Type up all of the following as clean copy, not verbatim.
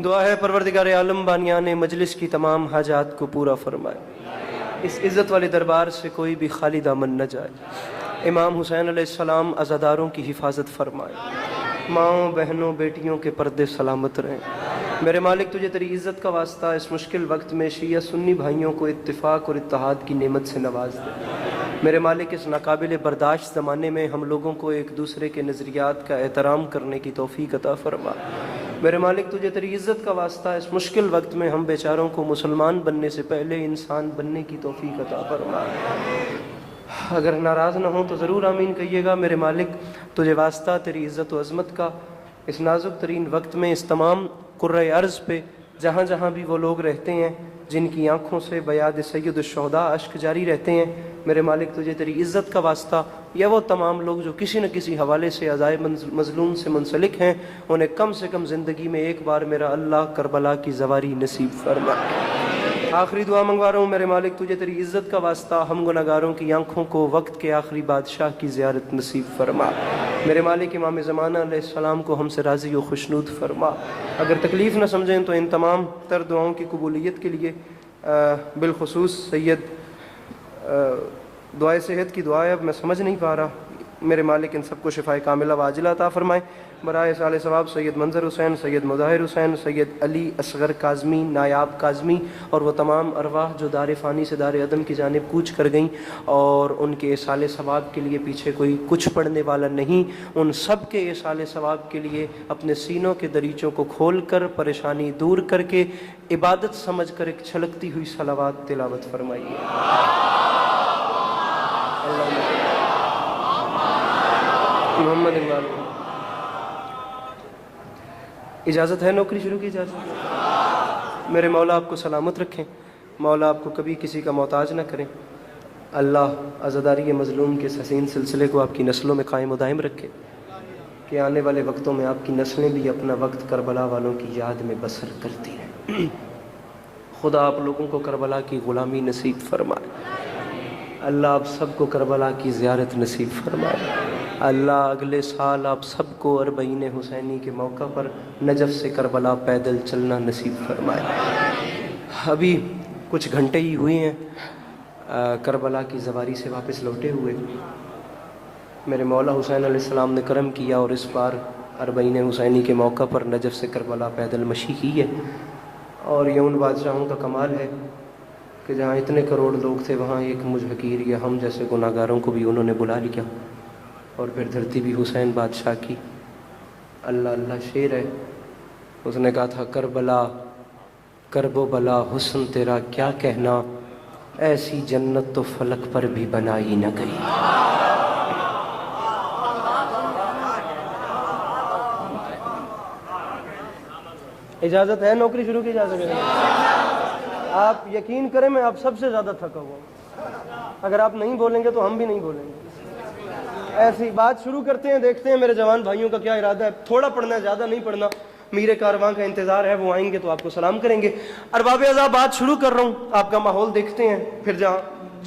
دعا ہے پروردگار عالم بانیان مجلس کی تمام حاجات کو پورا فرمائے، اس عزت والے دربار سے کوئی بھی خالی دامن نہ جائے۔ امام حسین علیہ السلام عزاداروں کی حفاظت فرمائے، ماؤں بہنوں بیٹیوں کے پردے سلامت رہیں۔ میرے مالک تجھے تیری عزت کا واسطہ اس مشکل وقت میں شیعہ سنی بھائیوں کو اتفاق اور اتحاد کی نعمت سے نواز دے۔ میرے مالک اس ناقابل برداشت زمانے میں ہم لوگوں کو ایک دوسرے کے نظریات کا احترام کرنے کی توفیق عطا فرما۔ میرے مالک تجھے تیری عزت کا واسطہ اس مشکل وقت میں ہم بیچاروں کو مسلمان بننے سے پہلے انسان بننے کی توفیق عطا فرما۔ اگر ناراض نہ ہوں تو ضرور آمین کہیے گا۔ میرے مالک تجھے واسطہ تیری عزت و عظمت کا اس نازک ترین وقت میں اس تمام قرۂ ارض پہ جہاں جہاں بھی وہ لوگ رہتے ہیں جن کی آنکھوں سے بیاد سید الشہداء اشک جاری رہتے ہیں، میرے مالک تجھے تیری عزت کا واسطہ یا وہ تمام لوگ جو کسی نہ کسی حوالے سے عزائے مظلوم سے منسلک ہیں، انہیں کم سے کم زندگی میں ایک بار میرا اللہ کربلا کی زواری نصیب فرما۔ آخری دعا منگوا رہا ہوں میرے مالک تجھے تیری عزت کا واسطہ ہم گناہگاروں کی آنکھوں کو وقت کے آخری بادشاہ کی زیارت نصیب فرما۔ میرے مالک امام زمانہ علیہ السلام کو ہم سے راضی و خوشنود فرما۔ اگر تکلیف نہ سمجھیں تو ان تمام تر دعاؤں کی قبولیت کے لیے بالخصوص سید دعائے صحت کی دعا ہے، اب میں سمجھ نہیں پا رہا، میرے مالک ان سب کو شفائے کاملہ واجلہ عطا فرمائے۔ برائے سال ثواب سید منظر حسین، سید مظاہر حسین، سید علی اصغر کاظمی، نایاب کاظمی اور وہ تمام ارواح جو دار فانی سے دار عدم کی جانب کوچ کر گئیں اور ان کے ایصال ثواب کے لیے پیچھے کوئی کچھ پڑھنے والا نہیں، ان سب کے ایصال ثواب کے لیے اپنے سینوں کے دریچوں کو کھول کر پریشانی دور کر کے عبادت سمجھ کر ایک چھلکتی ہوئی صلوات تلاوت فرمائیے۔ محمد اقبال اجازت ہے نوکری شروع کی اجازت؟ میرے مولا آپ کو سلامت رکھیں، مولا آپ کو کبھی کسی کا محتاج نہ کریں، اللہ عزاداری مظلوم کے اس حسین سلسلے کو آپ کی نسلوں میں قائم و دائم رکھے کہ آنے والے وقتوں میں آپ کی نسلیں بھی اپنا وقت کربلا والوں کی یاد میں بسر کرتی رہیں۔ خدا آپ لوگوں کو کربلا کی غلامی نصیب فرمائے، اللہ آپ سب کو کربلا کی زیارت نصیب فرمائے، اللہ اگلے سال آپ سب کو اربعین حسینی کے موقع پر نجف سے کربلا پیدل چلنا نصیب فرمائے۔ ابھی کچھ گھنٹے ہی ہوئے ہیں کربلا کی زواری سے واپس لوٹے ہوئے، میرے مولا حسین علیہ السلام نے کرم کیا اور اس بار اربعین حسینی کے موقع پر نجف سے کربلا پیدل مشی کی ہے، اور یہ ان بادشاہوں کا کمال ہے کہ جہاں اتنے کروڑ لوگ تھے وہاں ایک مجھ حقیر یا ہم جیسے گناہگاروں کو بھی انہوں نے بلا لیا، اور پھر دھرتی بھی حسین بادشاہ کی۔ اللہ اللہ شعر ہے، اس نے کہا تھا کربلا کرب و بلا حسن تیرا کیا کہنا، ایسی جنت تو فلک پر بھی بنائی نہ گئی۔ اجازت ہے نوکری شروع کی اجازت ہے؟ آپ یقین کریں میں آپ سب سے زیادہ تھکا ہوا ہوں، اگر آپ نہیں بولیں گے تو ہم بھی نہیں بولیں گے۔ ایسی بات شروع کرتے ہیں، دیکھتے ہیں میرے جوان بھائیوں کا کیا ارادہ ہے، تھوڑا پڑھنا ہے زیادہ نہیں پڑھنا، میرے کارواں کا انتظار ہے، وہ آئیں گے تو آپ کو سلام کریں گے۔ ارباب اعضاء بات شروع کر رہا ہوں، آپ کا ماحول دیکھتے ہیں، پھر جہاں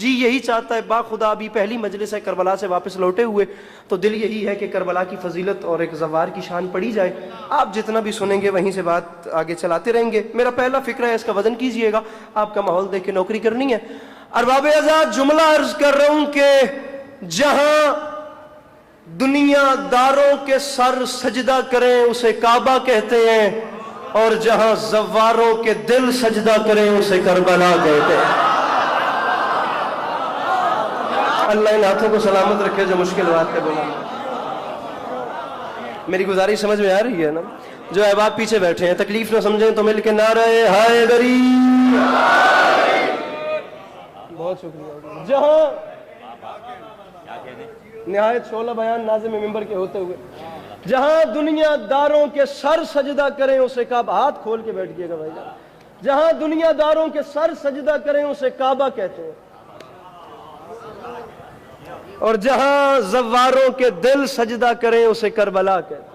جی یہی چاہتا ہے، با خدا ابھی پہلی مجلس ہے کربلا سے واپس لوٹے ہوئے، تو دل یہی ہے کہ کربلا کی فضیلت اور ایک زوار کی شان پڑھی جائے۔ آپ جتنا بھی سنیں گے وہیں سے بات آگے چلاتے رہیں گے۔ میرا پہلا فکرہ ہے، اس کا وزن کیجئے گا، آپ کا ماحول دیکھ کے نوکری کرنی ہے۔ ارباب اعضاء جملہ عرض کر رہا ہوں کہ جہاں دنیا داروں کے سر سجدہ کریں اسے کعبہ کہتے ہیں، اور جہاں زواروں کے دل سجدہ کریں اسے کربلا کہتے ہیں۔ اللہ ان ہاتھوں کو سلامت رکھے جو مشکل بات کا بولا۔ میری گزارش سمجھ میں آ رہی ہے نا؟ جو احباب پیچھے بیٹھے ہیں تکلیف نہ سمجھیں تو مل کے نعرہ حیدری۔ بہت شکریہ۔ جہاں نہایت شعلہ بیان ناظم ممبر کے ہوتے ہوئے جہاں دنیا داروں کے سر سجدہ کریں اسے کعبہ، ہاتھ کھول کے بیٹھ گئے گا بھائی جان، جہاں دنیا داروں کے سر سجدہ کریں اسے کعبہ کہتے ہیں، اور جہاں زواروں کے دل سجدہ کریں اسے کربلا کہتے ہیں۔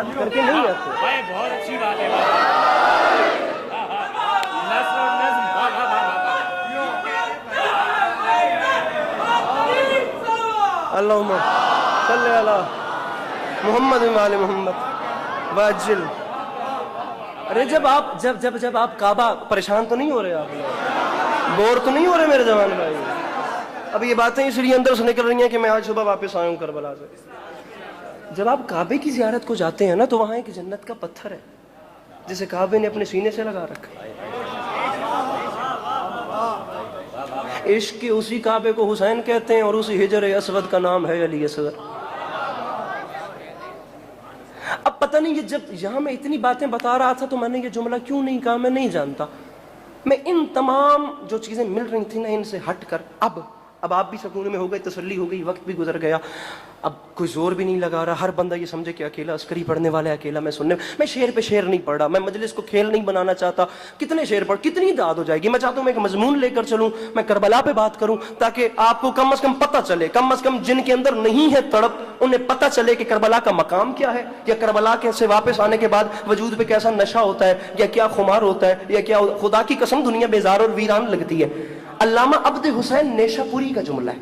یاد کر کے نہیں آتے. بھائی بہت اچھی بات ہے بابا. نثر و نظم. واہ واہ واہ واہ. اللہم صلی علی محمد و آل محمد واجل. ارے جب آپ کعبہ پریشان تو نہیں ہو رہے, آپ بور تو نہیں ہو رہے میرے جوان بھائی؟ اب یہ باتیں اس لیے اندر سے نکل رہی ہیں کہ میں آج صبح واپس آیا ہوں کربلا سے. جب آپ کعبے کی زیارت کو جاتے ہیں نا تو وہاں ایک جنت کا پتھر ہے جسے کعبے نے اپنے سینے سے لگا رکھا. عشق کے اسی کعبے کو حسین کہتے ہیں اور اسی حجر اسود کا نام ہے علی اصغر. اب پتہ نہیں یہ جب یہاں میں اتنی باتیں بتا رہا تھا تو میں نے یہ جملہ کیوں نہیں کہا میں نہیں جانتا. میں ان تمام جو چیزیں مل رہی تھیں نا ان سے ہٹ کر اب آپ بھی سکون میں ہو گئے, تسلی ہو گئی, وقت بھی گزر گیا, اب کوئی زور بھی نہیں لگا رہا. ہر بندہ یہ سمجھے کہ اکیلا عسکری پڑھنے والا ہے, اکیلا میں سننے. میں شعر پہ شعر نہیں پڑھ رہا, میں مجلس کو کھیل نہیں بنانا چاہتا. کتنے شعر پڑھ, کتنی داد ہو جائے گی. میں چاہتا ہوں میں ایک مضمون لے کر چلوں, میں کربلا پہ بات کروں تاکہ آپ کو کم از کم پتہ چلے, کم از کم جن کے اندر نہیں ہے تڑپ انہیں پتہ چلے کہ کربلا کا مقام کیا ہے, یا کربلا کے سے واپس آنے کے بعد وجود پہ کیسا نشہ ہوتا ہے, یا کیا خمار ہوتا ہے, یا کیا خدا کی قسم دنیا بیزار اور ویران لگتی ہے. علامہ عبد حسین نیشا پوری کا جملہ ہے,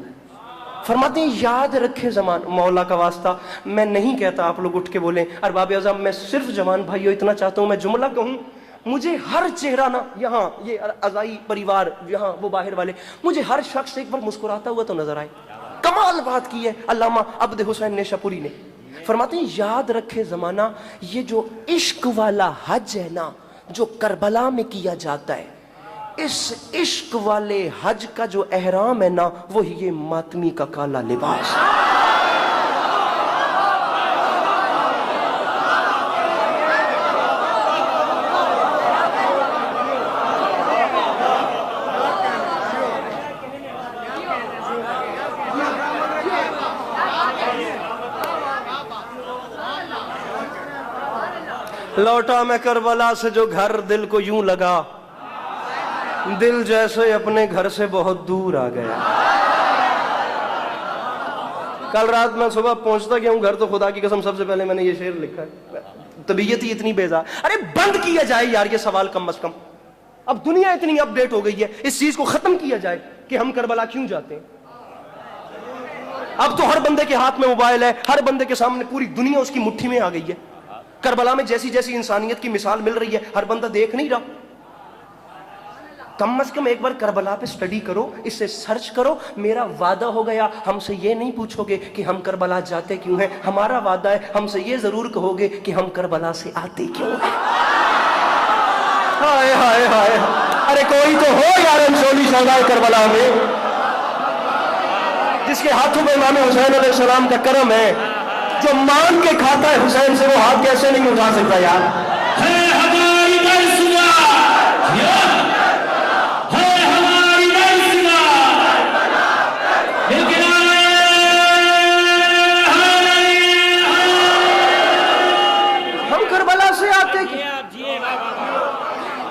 فرماتے ہیں یاد رکھے زمان. مولا کا واسطہ میں نہیں کہتا آپ لوگ اٹھ کے بولیں. ارباب اعظم میں صرف جوان بھائیو اتنا چاہتا ہوں میں جملہ کہوں, مجھے ہر چہرہ نا یہاں یہ ازائی پریوار یہاں وہ باہر والے, مجھے ہر شخص ایک بار مسکراتا ہوا تو نظر آئے. کمال بات کی ہے علامہ عبد حسین نیشا پوری نے. فرماتے ہیں یاد رکھے زمانہ یہ جو عشق والا حج ہے نا جو کربلا میں کیا جاتا ہے, اس عشق والے حج کا جو احرام ہے نا وہی یہ ماتمی کا کالا لباس. لوٹا میں کربلا سے جو گھر دل کو یوں لگا, دل جیسے اپنے گھر سے بہت دور آ گیا. کل رات میں صبح پہنچتا گیا ہوں گھر تو خدا کی قسم سب سے پہلے میں نے یہ شعر لکھا ہے. طبیعت ہی اتنی بیزار. ارے بند کیا جائے یار یہ سوال کم از کم. اب دنیا اتنی اپ ڈیٹ ہو گئی ہے, اس چیز کو ختم کیا جائے کہ ہم کربلا کیوں جاتے ہیں. اب تو ہر بندے کے ہاتھ میں موبائل ہے, ہر بندے کے سامنے پوری دنیا اس کی مٹھی میں آ گئی ہے. کربلا میں جیسی جیسی انسانیت کی مثال مل رہی ہے ہر بندہ دیکھ نہیں رہا. کم از کم ایک بار کربلا پہ سٹڈی کرو, اس سے سرچ کرو. میرا وعدہ ہو گیا ہم سے یہ نہیں پوچھو گے کہ ہم کربلا جاتے کیوں ہیں, ہمارا وعدہ ہے ہم سے یہ ضرور کہو گے کہ ہم کربلا سے آتے کیوں ہیں. ہائے ہائے ہائے, ارے کوئی تو ہو یار انشولی شہدائے کربلا میں جس کے ہاتھوں میں امام حسین علیہ السلام کا کرم ہے, جو مان کے کھاتا ہے حسین سے وہ ہاتھ کیسے نہیں اٹھا سکتا یار. ہم کربلا سے آتے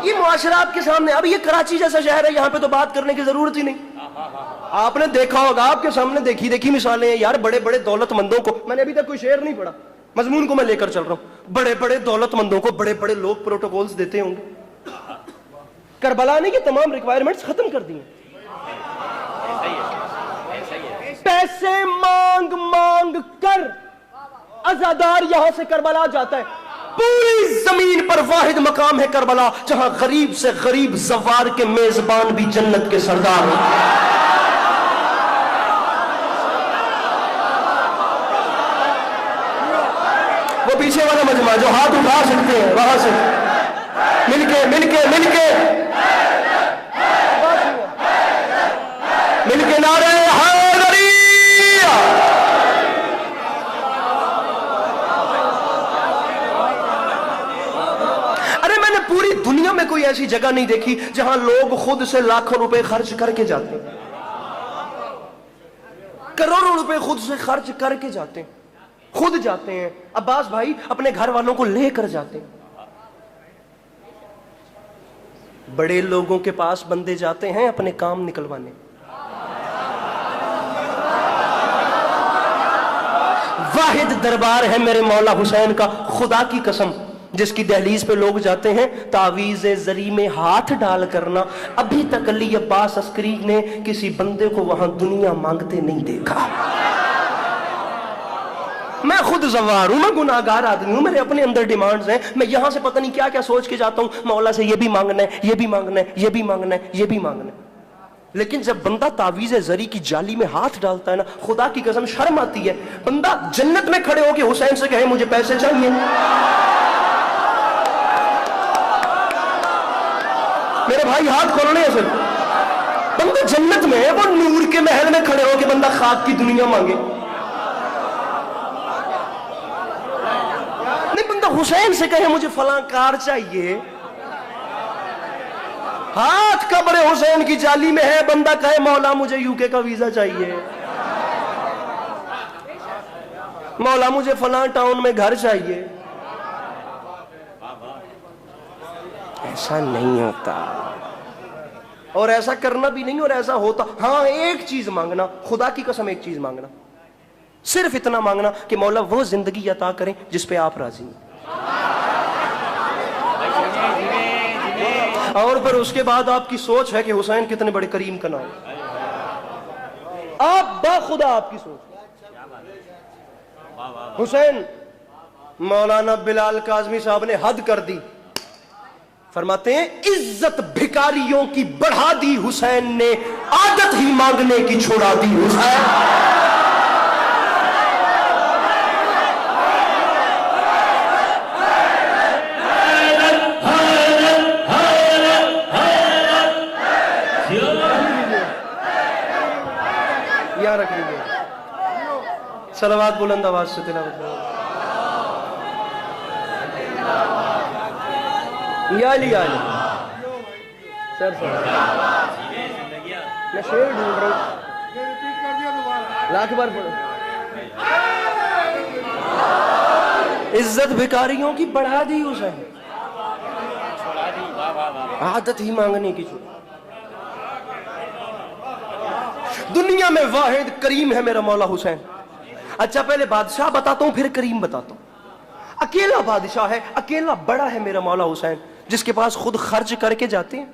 یہ معاشرات کے سامنے. اب یہ کراچی جیسا شہر ہے, یہاں پہ تو بات کرنے کی ضرورت ہی نہیں. آپ نے دیکھا ہوگا, آپ کے سامنے دیکھی مثالیں ہیں یار. بڑے بڑے دولت مندوں کو, میں نے ابھی تک کوئی شعر نہیں پڑھا, مضمون کو میں لے کر چل رہا ہوں. بڑے بڑے دولت مندوں کو بڑے بڑے لوگ پروٹوکولز دیتے ہوں گے. کربلا نے یہ تمام ریکوائرمنٹس ختم کر دی ہیں. پیسے مانگ مانگ کر عزادار یہاں سے کربلا جاتا ہے. پوری زمین پر واحد مقام ہے کربلا جہاں غریب سے غریب زوار کے میزبان بھی جنت کے سردار ہیں. وہ پیچھے والا مجمع جو ہاتھ اٹھا سکتے ہیں وہاں سے مل کے نعرہ حیدری. ارے میں نے پوری دنیا میں کوئی ایسی جگہ نہیں دیکھی جہاں لوگ خود سے لاکھوں روپے خرچ کر کے جاتے ہیں, کروڑوں روپے خود سے خرچ کر کے جاتے ہیں, خود جاتے ہیں. عباس بھائی اپنے گھر والوں کو لے کر جاتے ہیں. بڑے لوگوں کے پاس بندے جاتے ہیں اپنے کام نکلوانے. واحد دربار ہے میرے مولا حسین کا، خدا کی قسم جس کی دہلیز پہ لوگ جاتے ہیں تعویذ زری میں ہاتھ ڈال کرنا، ابھی تک علی عباس عسکری نے کسی بندے کو وہاں دنیا مانگتے نہیں دیکھا۔ میں خود زوار ہوں، میں گناہگار آدمی ہوں، میرے اپنے اندر ڈیمانڈز ہیں، میں یہاں سے پتہ نہیں کیا کیا سوچ کے جاتا ہوں، مولا سے یہ بھی مانگنا ہے، یہ بھی مانگنا ہے، یہ بھی مانگنا ہے، یہ بھی مانگنا ہے۔ لیکن جب بندہ تعویذ زری کی جالی میں ہاتھ ڈالتا ہے نا، خدا کی قسم شرم آتی ہے۔ بندہ جنت میں کھڑے ہو کے حسین سے کہے مجھے پیسے چاہیے، میرے بھائی ہاتھ کھولنے ہیں صرف، بندہ جنت میں ہے، وہ نور کے محل میں کھڑے ہو کے بندہ خاک کی دنیا مانگے، نہیں بندہ حسین سے کہے مجھے فلاں کار چاہیے، ہاتھ قبر حسین کی جالی میں ہے، بندہ کہے مولا مجھے UK کا ویزا چاہیے، مولا مجھے فلاں ٹاؤن میں گھر چاہیے۔ ایسا نہیں ہوتا، اور ایسا کرنا بھی نہیں، اور ایسا ہوتا ہاں ایک چیز مانگنا، خدا کی قسم ایک چیز مانگنا، صرف اتنا مانگنا کہ مولا وہ زندگی عطا کریں جس پہ آپ راضی ہیں، اور پھر اس کے بعد آپ کی سوچ ہے کہ حسین کتنے بڑے کریم کا نام، آپ باخدا آپ کی سوچ۔ حسین مولانا بلال کاظمی صاحب نے حد کر دی، فرماتے ہیں عزت بھکاریوں کی بڑھا دی حسین نے، عادت ہی مانگنے کی چھوڑا دی حسین۔ یہاں رکھ لیجیے، صلوات بلند آواز سے تلاوت کرو۔ یا علی یا علی سر میں شعر ڈھونڈ رہا ہوں، لاکھ بار پڑھو۔ عزت بھکاریوں کی بڑھا دی حسین، عادت ہی مانگنے کی چھوڑ۔ دنیا میں واحد کریم ہے میرا مولا حسین۔ اچھا پہلے بادشاہ بتاتا ہوں پھر کریم بتاتا ہوں۔ اکیلا بادشاہ ہے، اکیلا بڑا ہے میرا مولا حسین، جس کے پاس خود خرچ کر کے جاتے ہیں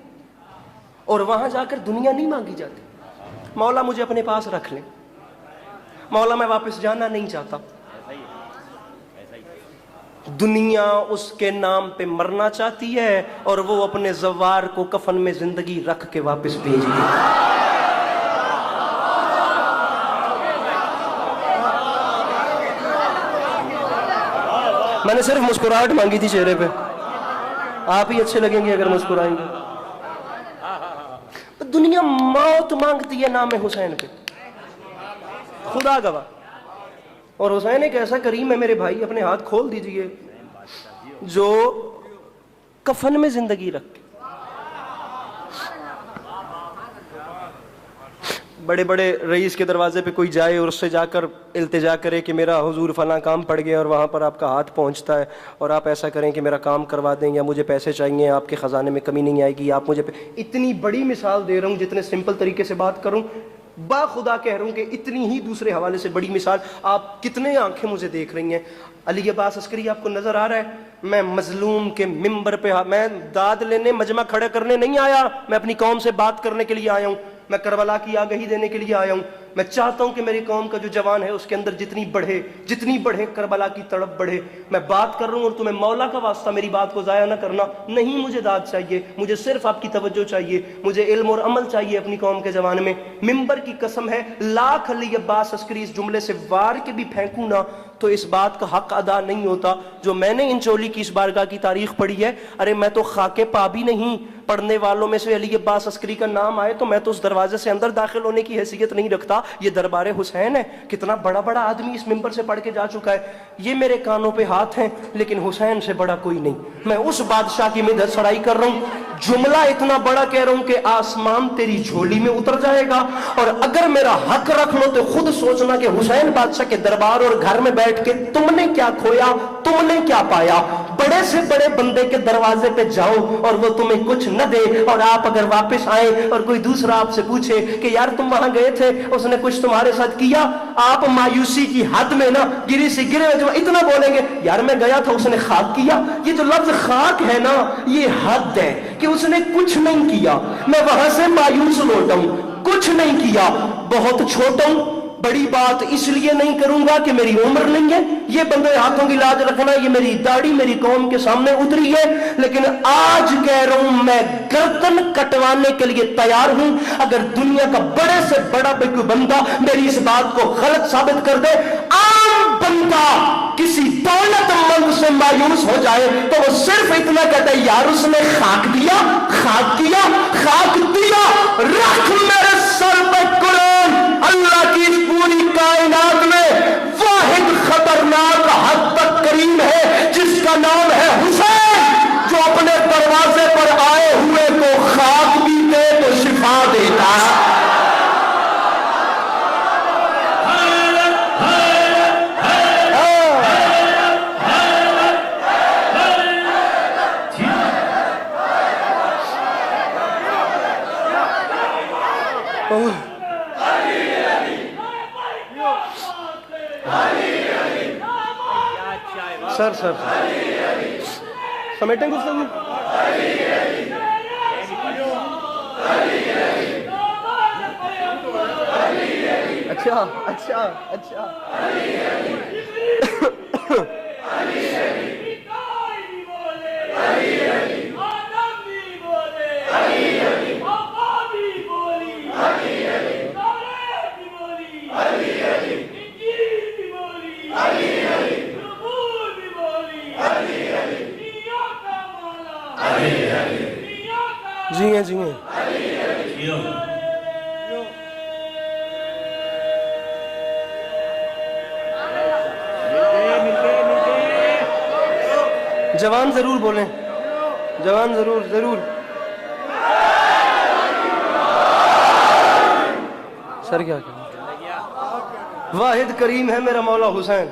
اور وہاں جا کر دنیا نہیں مانگی جاتی۔ مولا مجھے اپنے پاس رکھ لیں، مولا میں واپس جانا نہیں چاہتا، دنیا اس کے نام پہ مرنا چاہتی ہے اور وہ اپنے زوار کو کفن میں زندگی رکھ کے واپس بھیج دے۔ میں نے صرف مسکراہٹ مانگی تھی چہرے پہ، آپ ہی اچھے لگیں گے اگر مسکرائیں گے۔ دنیا موت مانگتی ہے نام حسین پہ، خدا گواہ۔ اور حسین ایک ایسا کریم ہے میرے بھائی، اپنے ہاتھ کھول دیجئے، جو کفن میں زندگی رکھ کے، بڑے بڑے رئیس کے دروازے پہ کوئی جائے اور اس سے جا کر التجا کرے کہ میرا حضور فلاں کام پڑ گیا، اور وہاں پر آپ کا ہاتھ پہنچتا ہے اور آپ ایسا کریں کہ میرا کام کروا دیں یا مجھے پیسے چاہیے، آپ کے خزانے میں کمی نہیں آئے گی، آپ مجھے اتنی بڑی مثال دے رہا ہوں، جتنے سمپل طریقے سے بات کروں با خدا کہہ رہا ہوں کہ اتنی ہی دوسرے حوالے سے بڑی مثال، آپ کتنے آنکھیں مجھے دیکھ رہی ہیں۔ علی عباس عسکری آپ کو نظر آ رہا ہے، میں مظلوم کے ممبر پہ، میں داد لینے مجمع کھڑے کرنے نہیں آیا، میں اپنی قوم سے بات کرنے کے لیے آیا ہوں، میں کربلا کی آگہی دینے کے لیے آیا ہوں۔ میں چاہتا ہوں کہ میری قوم کا جو جوان ہے اس کے اندر جتنی بڑھے کربلا کی تڑپ بڑھے۔ میں بات کر رہا ہوں اور تمہیں مولا کا واسطہ میری بات کو ضائع نہ کرنا، نہیں مجھے داد چاہیے، مجھے صرف آپ کی توجہ چاہیے، مجھے علم اور عمل چاہیے اپنی قوم کے جوان میں۔ ممبر کی قسم ہے، لاکھ علی عباس عسکری اس جملے سے وار کے بھی پھینکوں نا تو اس بات کا حق ادا نہیں ہوتا جو میں نے انچولی کی اس بارگاہ کی تاریخ پڑھی ہے۔ ارے میں تو خاک پا بھی نہیں، پڑھنے والوں میں سے علی عباس عسکری کا نام آئے تو میں تو اس دروازے سے اندر داخل ہونے کی حیثیت نہیں رکھتا۔ یہ دربار حسین ہے، کتنا بڑا بڑا آدمی اس ممبر سے پڑھ کے جا چکا ہے، یہ میرے کانوں پہ ہاتھ ہیں، لیکن حسین سے بڑا کوئی نہیں۔ میں اس بادشاہ کی مدح سرائی کر رہا ہوں، جملہ اتنا بڑا کہہ رہا ہوں کہ آسمان تیری جھولی میں اتر جائے گا، اور اگر میرا حق رکھ لو تو خود سوچنا کہ حسین بادشاہ کے دربار اور گھر میں بیٹھ کے تم نے کیا کھویا، تم نے کیا پایا۔ بڑے سے بڑے بندے کے دروازے پہ جاؤ اور وہ تمہیں کچھ نہ دے، اور آپ اگر واپس آئیں اور کوئی دوسرا آپ سے پوچھے کہ یار تم وہاں گئے تھے، اس نے کچھ تمہارے ساتھ کیا، آپ مایوسی کی حد میں نا گری سے گرے جو اتنا بولیں گے یار میں گیا تھا اس نے خاک کیا۔ یہ جو لفظ خاک ہے نا یہ حد ہے کہ اس نے کچھ نہیں کیا، میں وہاں سے مایوس لوٹا ہوں، کچھ نہیں کیا، بہت چھوٹا ہوں، بڑی بات اس لیے نہیں کروں گا کہ میری عمر نہیں ہے، یہ بندے ہاتھوں کی لاج رکھنا، یہ میری داڑھی میری قوم کے سامنے اتری ہے، لیکن آج کہہ رہا ہوں میں گردن کٹوانے کے لیے تیار ہوں۔ اگر دنیا کا بڑے سے بڑا بھی کوئی بندہ میری اس بات کو غلط ثابت کر دے، عام بندہ کسی دولت مند سے مایوس ہو جائے تو وہ صرف اتنا کہتا ہے یار اس نے خاک دیا، خاک کیا، خاک دیا، رکھ میرے سر پہ قرآن۔ اللہ کی اس پوری کائنات میں واحد خطرناک حد تک کریم ہے جس کا نام ہے حسین، جو اپنے دروازے پر آئے ہوئے کو خاک بھی دے تو شفا دیتا ہے۔ سر سمیٹیں گفتگو؟ اچھا اچھا اچھا جی ہیں جی ہیں۔ جوان ضرور بولیں، جوان ضرور ضرور۔ سر کیا کہ واحد کریم ہے میرا مولا حسین۔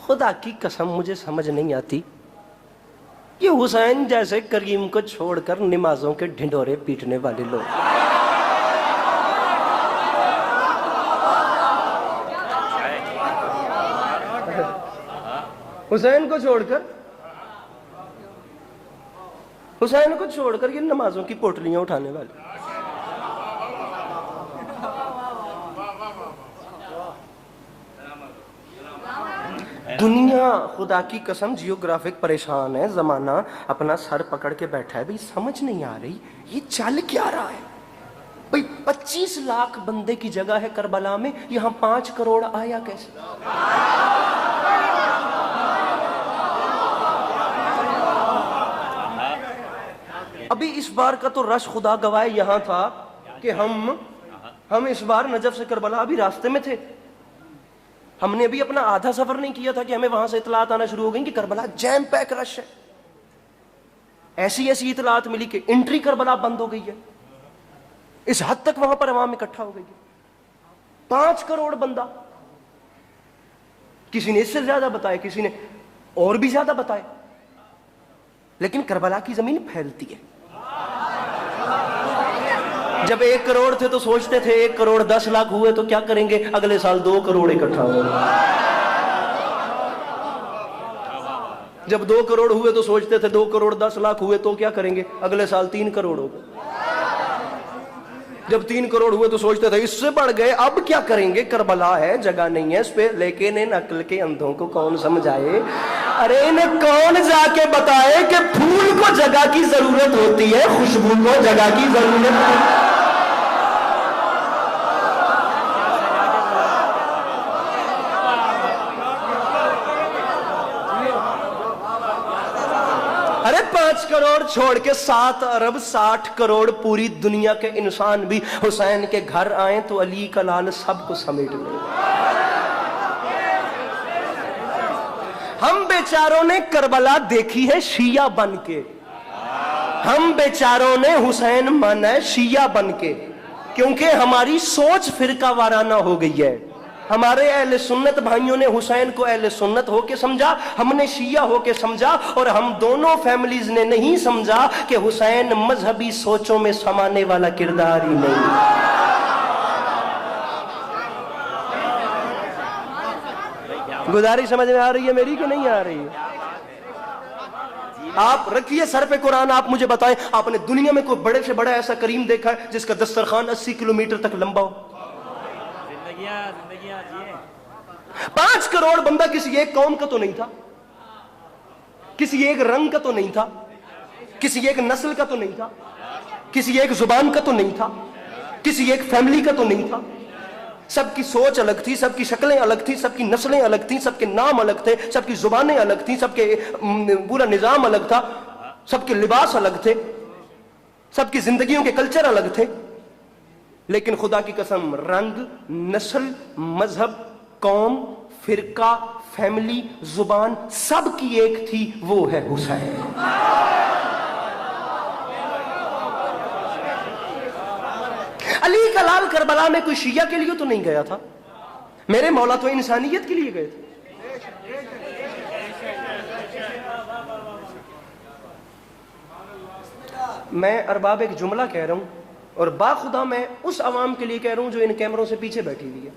خدا کی قسم مجھے سمجھ نہیں آتی یہ حسین جیسے کریم کو چھوڑ کر نمازوں کے ڈھنڈورے پیٹنے والے لوگ، حسین کو چھوڑ کر یہ نمازوں کی پوٹلیاں اٹھانے والے۔ دنیا خدا کی قسم جیوگرافک پریشان ہے، زمانہ اپنا سر پکڑ کے بیٹھا ہے، بھئی سمجھ نہیں آ رہی یہ چل کیا رہا ہے۔ بھئی 25 لاکھ بندے کی جگہ ہے کربلا میں، یہاں 5 کروڑ آیا کیسے؟ ابھی اس بار کا تو رش خدا گواہ یہاں تھا کہ ہم اس بار نجف سے کربلا ابھی راستے میں تھے، ہم نے ابھی اپنا آدھا سفر نہیں کیا تھا کہ ہمیں وہاں سے اطلاعات آنا شروع ہو گئی کہ کربلا جیم پیک رش ہے۔ ایسی اطلاعات ملی کہ انٹری کربلا بند ہو گئی ہے، اس حد تک وہاں پر عوام اکٹھا ہو گئی ہے۔ 5 کروڑ بندہ، کسی نے اس سے زیادہ بتایا، کسی نے اور بھی زیادہ بتائے، لیکن کربلا کی زمین پھیلتی ہے۔ جب 1 کروڑ تھے تو سوچتے تھے 1 کروڑ 10 لاکھ ہوئے تو کیا کریں گے، اگلے سال 2 کروڑ اکٹھا ہوئے۔ جب 2 کروڑ ہوئے تو سوچتے تھے 2 کروڑ 10 لاکھ ہوئے تو کیا کریں گے، اگلے سال 3 کروڑ ہو گئے۔ جب 3 کروڑ ہوئے تو سوچتے تھے اس سے بڑھ گئے، اب کیا کریں گے، کربلا ہے جگہ نہیں ہے اس پہ، لیکن ان عقل کے اندھوں کو کون سمجھائے، ارے انہیں کون جا کے بتائے کہ پھول کو جگہ کی ضرورت ہوتی ہے، خوشبو کو جگہ کی ضرورت ہے۔ ارے 5 کروڑ چھوڑ کے 7 ارب 60 کروڑ پوری دنیا کے انسان بھی حسین کے گھر آئیں تو علی کا لال سب کو سمیٹ لیں۔ ہم بیچاروں نے کربلا دیکھی ہے شیعہ بن کے، ہم بیچاروں نے حسین مانا ہے شیعہ بن کے، کیونکہ ہماری سوچ فرقہ وارانہ ہو گئی ہے۔ ہمارے اہل سنت بھائیوں نے حسین کو اہل سنت ہو کے سمجھا، ہم نے شیعہ ہو کے سمجھا، اور ہم دونوں فیملیز نے نہیں سمجھا کہ حسین مذہبی سوچوں میں سمانے والا کردار ہی نہیں۔ گزارش سمجھ میں آ رہی ہے میری کہ نہیں آ رہی ہے؟ آپ رکھیے سر پہ قرآن، آپ مجھے بتائیں آپ نے دنیا میں کوئی بڑے سے بڑا ایسا کریم دیکھا ہے جس کا دسترخوان 80 کلومیٹر تک لمبا ہو؟ زندگیاں جیے۔ 5 کروڑ بندہ کسی ایک قوم کا تو نہیں تھا، کسی ایک رنگ کا تو نہیں تھا، کسی ایک نسل کا تو نہیں تھا، کسی ایک زبان کا تو نہیں تھا، کسی ایک فیملی کا تو نہیں تھا۔ سب کی سوچ الگ تھی، سب کی شکلیں الگ تھی، سب کی نسلیں الگ تھیں، سب کے نام الگ تھے، سب کی زبانیں الگ تھیں، سب کے پورا نظام الگ تھا، سب کے لباس الگ تھے، سب کی زندگیوں کے کلچر الگ تھے، لیکن خدا کی قسم رنگ، نسل، مذہب، قوم، فرقہ، فیملی، زبان سب کی ایک تھی، وہ ہے حسین۔ علی کا لال کربلا میں کوئی شیعہ کے لیے تو نہیں گیا تھا، میرے مولا تو انسانیت کے لیے گئے تھے۔ میں ارباب ایک جملہ کہہ رہا ہوں، اور باخدا میں اس عوام کے لیے کہہ رہا ہوں جو ان کیمروں سے پیچھے بیٹھی ہوئی ہے،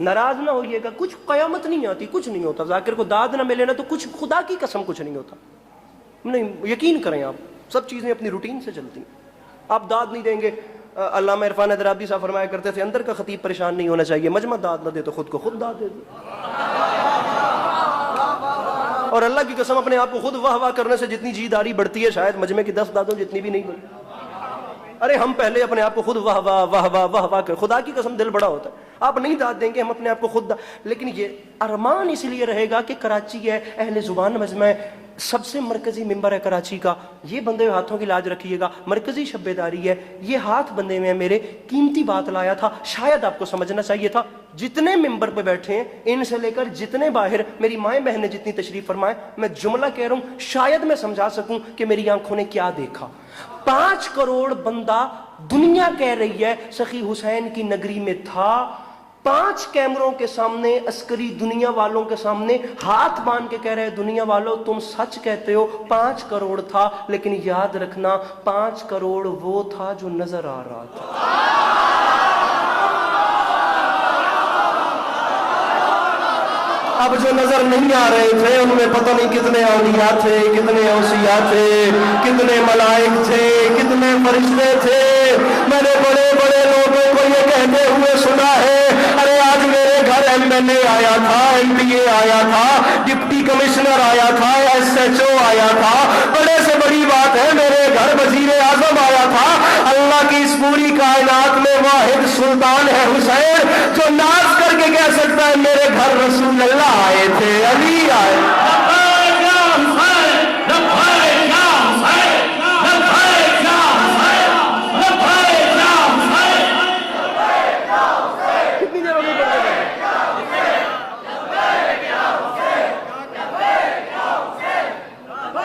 ناراض نہ ہوئیے گا، کچھ قیامت نہیں آتی، کچھ نہیں ہوتا، ذاکر کو داد نہ ملے نا تو کچھ، خدا کی قسم کچھ نہیں ہوتا، نہیں یقین کریں آپ، سب چیزیں اپنی روٹین سے چلتی ہیں۔ آپ داد نہیں دیں گے، علامہ عرفان حیدرآبادی صاحب فرمایا کرتے تھے اندر کا خطیب پریشان نہیں ہونا چاہیے، مجمع داد نہ دے تو خود کو خود داد دے دے، اور اللہ کی قسم اپنے آپ کو خود واہ واہ کرنے سے جتنی جی داری بڑھتی ہے شاید مجمع کی 10 دادوں جتنی بھی نہیں بڑھتی۔ ارے ہم پہلے اپنے آپ کو خود واہ واہ واہ واہ واہ واہ کر، خدا کی قسم دل بڑا ہوتا ہے، آپ نہیں داد دیں گے، ہم اپنے آپ کو خود لیکن یہ ارمان اس لیے رہے گا کہ کراچی ہے، اہل زبان مجمع ہے، سب سے مرکزی ممبر ہے کراچی کا، یہ بندے ہوئے ہاتھوں کی لاج رکھیے گا، مرکزی شب داری ہے، یہ ہاتھ بندے میں میرے قیمتی بات لایا تھا، شاید آپ کو سمجھنا چاہیے تھا، جتنے ممبر پہ بیٹھے ہیں ان سے لے کر جتنے باہر میری مائیں بہنیں جتنی تشریف فرمائیں، میں جملہ کہہ رہا ہوں شاید میں سمجھا سکوں کہ میری آنکھوں نے کیا دیکھا۔ 5 کروڑ بندہ دنیا کہہ رہی ہے سخی حسین کی نگری میں تھا، 5 کیمروں کے سامنے عسکری دنیا والوں کے سامنے ہاتھ باندھ کے کہہ رہے دنیا والوں تم سچ کہتے ہو، 5 کروڑ تھا، لیکن یاد رکھنا 5 کروڑ وہ تھا جو نظر آ رہا تھا۔ اب جو نظر نہیں آ رہے تھے ان میں پتہ نہیں کتنے اولیاء تھے، کتنے اوصیاء تھے، کتنے ملائک تھے، کتنے فرشتے تھے۔ میں نے بڑے بڑے لوگوں کو یہ کہتے ہوئے سنا ہے، ارے آج میرے گھر MLA آیا تھا، MPA آیا تھا، ڈپٹی کمشنر آیا تھا، SHO آیا تھا، بڑے سے بڑی بات ہے میرے گھر وزیر اعظم آیا تھا۔ اللہ کی اس پوری کائنات میں واحد سلطان ہے حسین جو ناز کر کے کہہ سکتا ہے میرے گھر رسول اللہ آئے تھے، علی آئے۔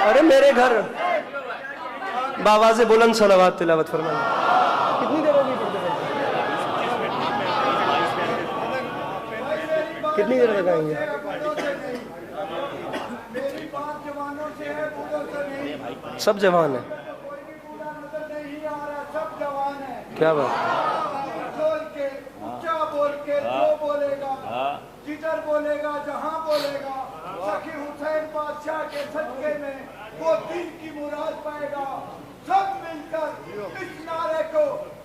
ارے میرے گھر باواز بلند صلوات تلاوت فرمائیں، کتنی دیر ہوگی کتنی دیر لگائیں گے؟ سب جوان ہیں، کیا بات؟ جدھر بولے گا جہاں بولے گا سخی حسین بادشاہ کے صدقے میں وہ دین کی مراد پائے گا۔ سب مل کر اس نعرے کو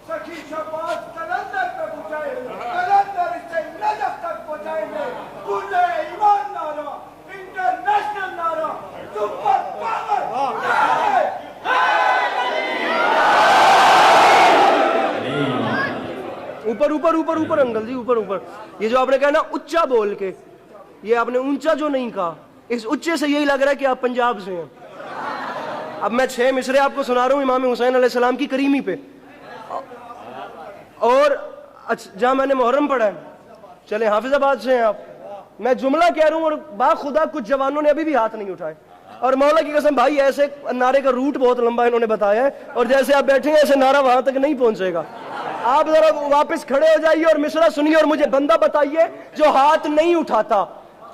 سخی شہباز قلندر پہ پہنچائے، قلندر اس سے نجف تک پہنچائیں گے۔ پورے ایمان نعرہ، انٹرنیشنل نعرہ، سپر پاور۔ اوپر اوپر اوپر اوپر انکل جی، اوپر اوپر۔ یہ جو آپ نے کہا نا اونچا بول کے، یہ آپ نے اونچا جو نہیں کہا، اس اونچے سے یہی لگ رہا ہے کہ آپ پنجاب سے ہیں۔ اب میں 6 مصرے آپ کو سنا رہا ہوں امام حسین علیہ السلام کی کریمی پہ، اور جہاں میں نے محرم پڑھا ہے، چلے حافظ آباد سے ہیں آپ، میں جملہ کہہ رہا ہوں اور باخدا کچھ جوانوں نے ابھی بھی ہاتھ نہیں اٹھائے، اور مولا کی قسم بھائی ایسے نعرے کا روٹ بہت لمبا انہوں نے بتایا ہے، اور جیسے آپ بیٹھے ہیں ایسے نعرہ وہاں تک نہیں پہنچے گا۔ آپ ذرا واپس کھڑے ہو جائیے اور مصرع سنیے اور مجھے بندہ بتائیے جو ہاتھ نہیں اٹھاتا.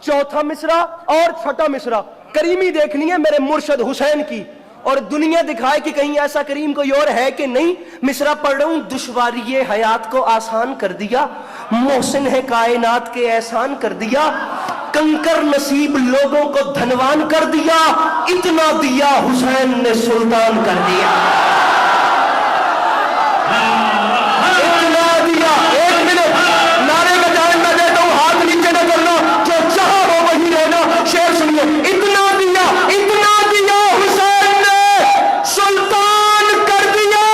چوتھا مصرع اور چھٹا مصرع کریمی دیکھنی ہے میرے مرشد حسین کی, اور دنیا دکھائے کہ کہیں ایسا کریم کوئی اور ہے کہ نہیں. مصرع پڑھ رہا ہوں. دشواری حیات کو آسان کر دیا, محسن ہے کائنات کے احسان کر دیا, کنکر نصیب لوگوں کو دھنوان کر دیا, اتنا دیا حسین نے سلطان کر دیا. اتنا دیا. ایک منٹ نعرے کا جان میں دیتا ہوں, ہاتھ نیچے نہ کرنا, جو چاہا وہ وہی رہنا. شعر سنیے. اتنا دیا حسین نے سلطان کر دیا.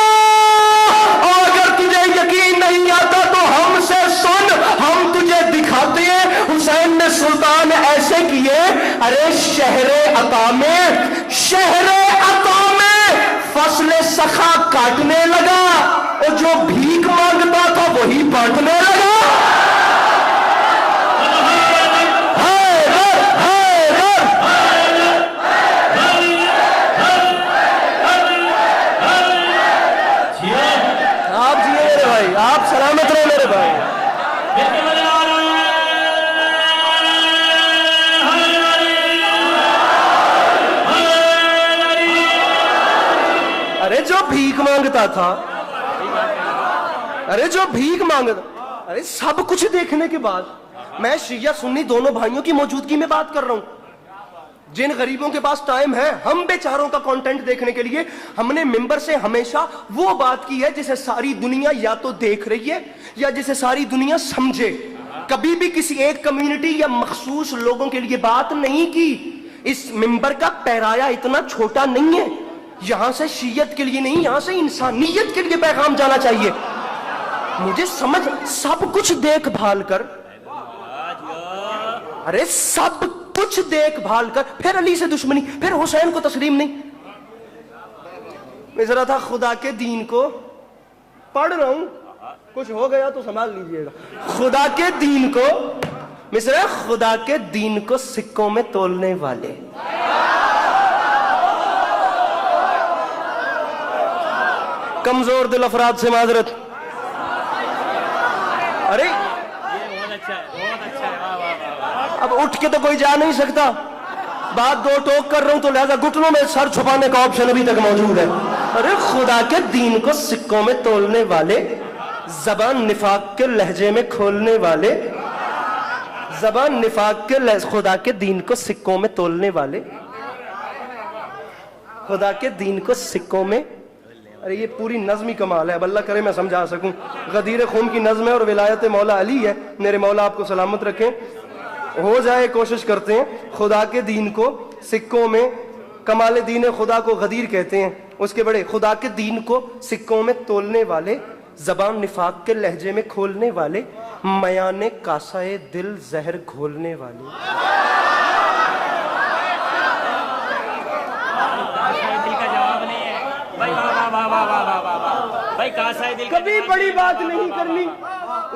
اور اگر تجھے یقین نہیں آتا تو ہم سے سن, ہم تجھے دکھاتے ہیں. حسین نے سلطان ایسے کیے, ارے شہر عطا میں فصل سخا کاٹنے لگا, اور جو بھیک مانگتا تھا وہی بانٹنے لگا. آپ جیے میرے بھائی, آپ سلامت رہے میرے بھائی. ارے جو بھیک مانگتا تھا, ارے سب کچھ دیکھنے کے بعد, میں شیعہ سنی دونوں بھائیوں کی موجودگی میں بات کر رہا ہوں. جن غریبوں کے پاس ٹائم ہے ہم بیچاروں کا کانٹینٹ دیکھنے کے لیے, ہم نے ممبر سے ہمیشہ وہ بات کی ہے جسے ساری دنیا یا تو دیکھ رہی ہے یا جسے ساری دنیا سمجھے. کبھی بھی کسی ایک کمیونٹی یا مخصوص لوگوں کے لیے بات نہیں کی. اس ممبر کا پیرایا اتنا چھوٹا نہیں ہے, یہاں سے شیعت کے لیے نہیں, یہاں سے انسانیت کے لیے پیغام جانا چاہیے. مجھے سمجھ, سب کچھ دیکھ بھال کر, ارے سب کچھ دیکھ بھال کر پھر علی سے دشمنی, پھر حسین کو تسلیم نہیں. میں ذرا تھا خدا کے دین کو پڑھ رہا ہوں, کچھ ہو گیا تو سنبھال لیجئے گا. خدا کے دین کو, مصرع خدا کے دین کو سکوں میں تولنے والے, کمزور دل افراد سے معذرت. ارے اب اٹھ کے تو کوئی جا نہیں سکتا, بات دو ٹوک کر رہا ہوں تو لہذا گھٹنوں میں سر چھپانے کا آپشن ابھی تک موجود ہے. ارے خدا کے دین کو سکوں میں تولنے والے, زبان نفاق کے لہجے میں کھولنے والے, زبان نفاق کے خدا کے دین کو سکوں میں تولنے والے, خدا کے دین کو سکوں میں. ارے یہ پوری نظمی کمال ہے, اب اللہ کرے میں سمجھا سکوں. غدیر خون کی نظم ہے اور ولایت مولا علی ہے. میرے مولا آپ کو سلامت رکھیں. ہو جائے کوشش کرتے ہیں. خدا کے دین کو سکوں میں, کمال دین خدا کو غدیر کہتے ہیں, اس کے بڑے. خدا کے دین کو سکوں میں تولنے والے, زبان نفاق کے لہجے میں کھولنے والے, میان کاسائے دل زہر گھولنے والے. کبھی بڑی بات نہیں کرنی,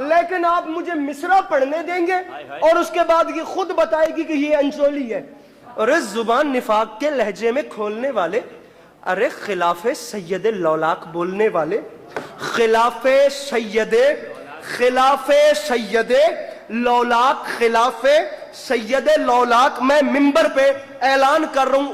لیکن آپ مجھے مصرع پڑھنے دیں گے اور اس کے بعد یہ خود بتائے گی کہ یہ انچولی ہے. ارے زبان نفاق کے لہجے میں کھولنے والے, ارے خلاف سید لولاک بولنے والے, خلاف سید لولاک, خلاف سید لولاک. میں ممبر پہ اعلان کر رہا ہوں,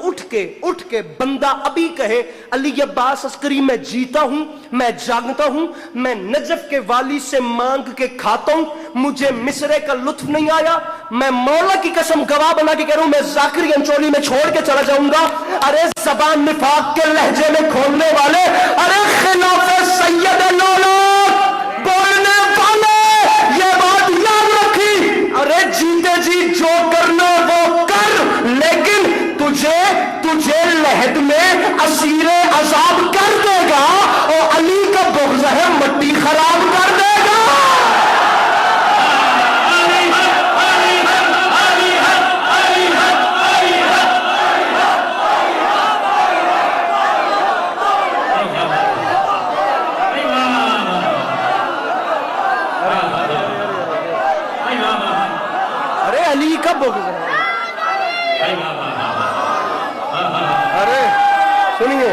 اٹھ کے بندہ ابھی کہے علی عباس عسکری میں جیتا ہوں, میں جاگتا ہوں, میں نجف کے والی سے مانگ کے کھاتا ہوں, مجھے مصرے کا لطف نہیں آیا, میں مولا کی قسم گواہ بنا کے کہہ رہا ہوں میں ذاکری انچولی میں چھوڑ کے چلا جاؤں گا. ارے زبان نفاق کے لہجے میں کھولنے والے, ارے خلاف سید لولاک بولنے والے, یہ بات یاد رکھی. ارے جیتے جی جو کرنا وہ کر, لیکن تجھے لہد میں اسیر عذاب کر دے گا, اور علی کا بغض ہے مٹی خراب کر دے گا. ارے علی کا بغض ہے. ارے سنیے,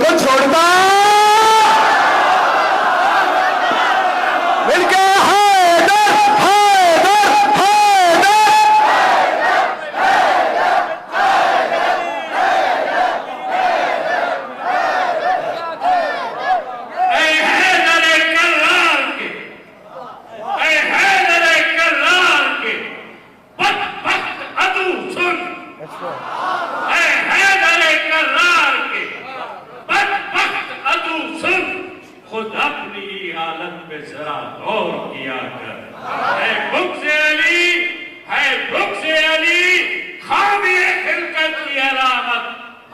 کو چھوڑتا مل کے حیدر حیدر حیدر اے حیدر کرار کے، اے حیدر کرار کے بدبخت عدو سن، اے حیدر کرار کے بدبخت عدو سن، خود اپنی حالت پہ ذرا غور کیا کر۔ ہے بغض علی، ہے بغض علی خامی خلقت کی علامت،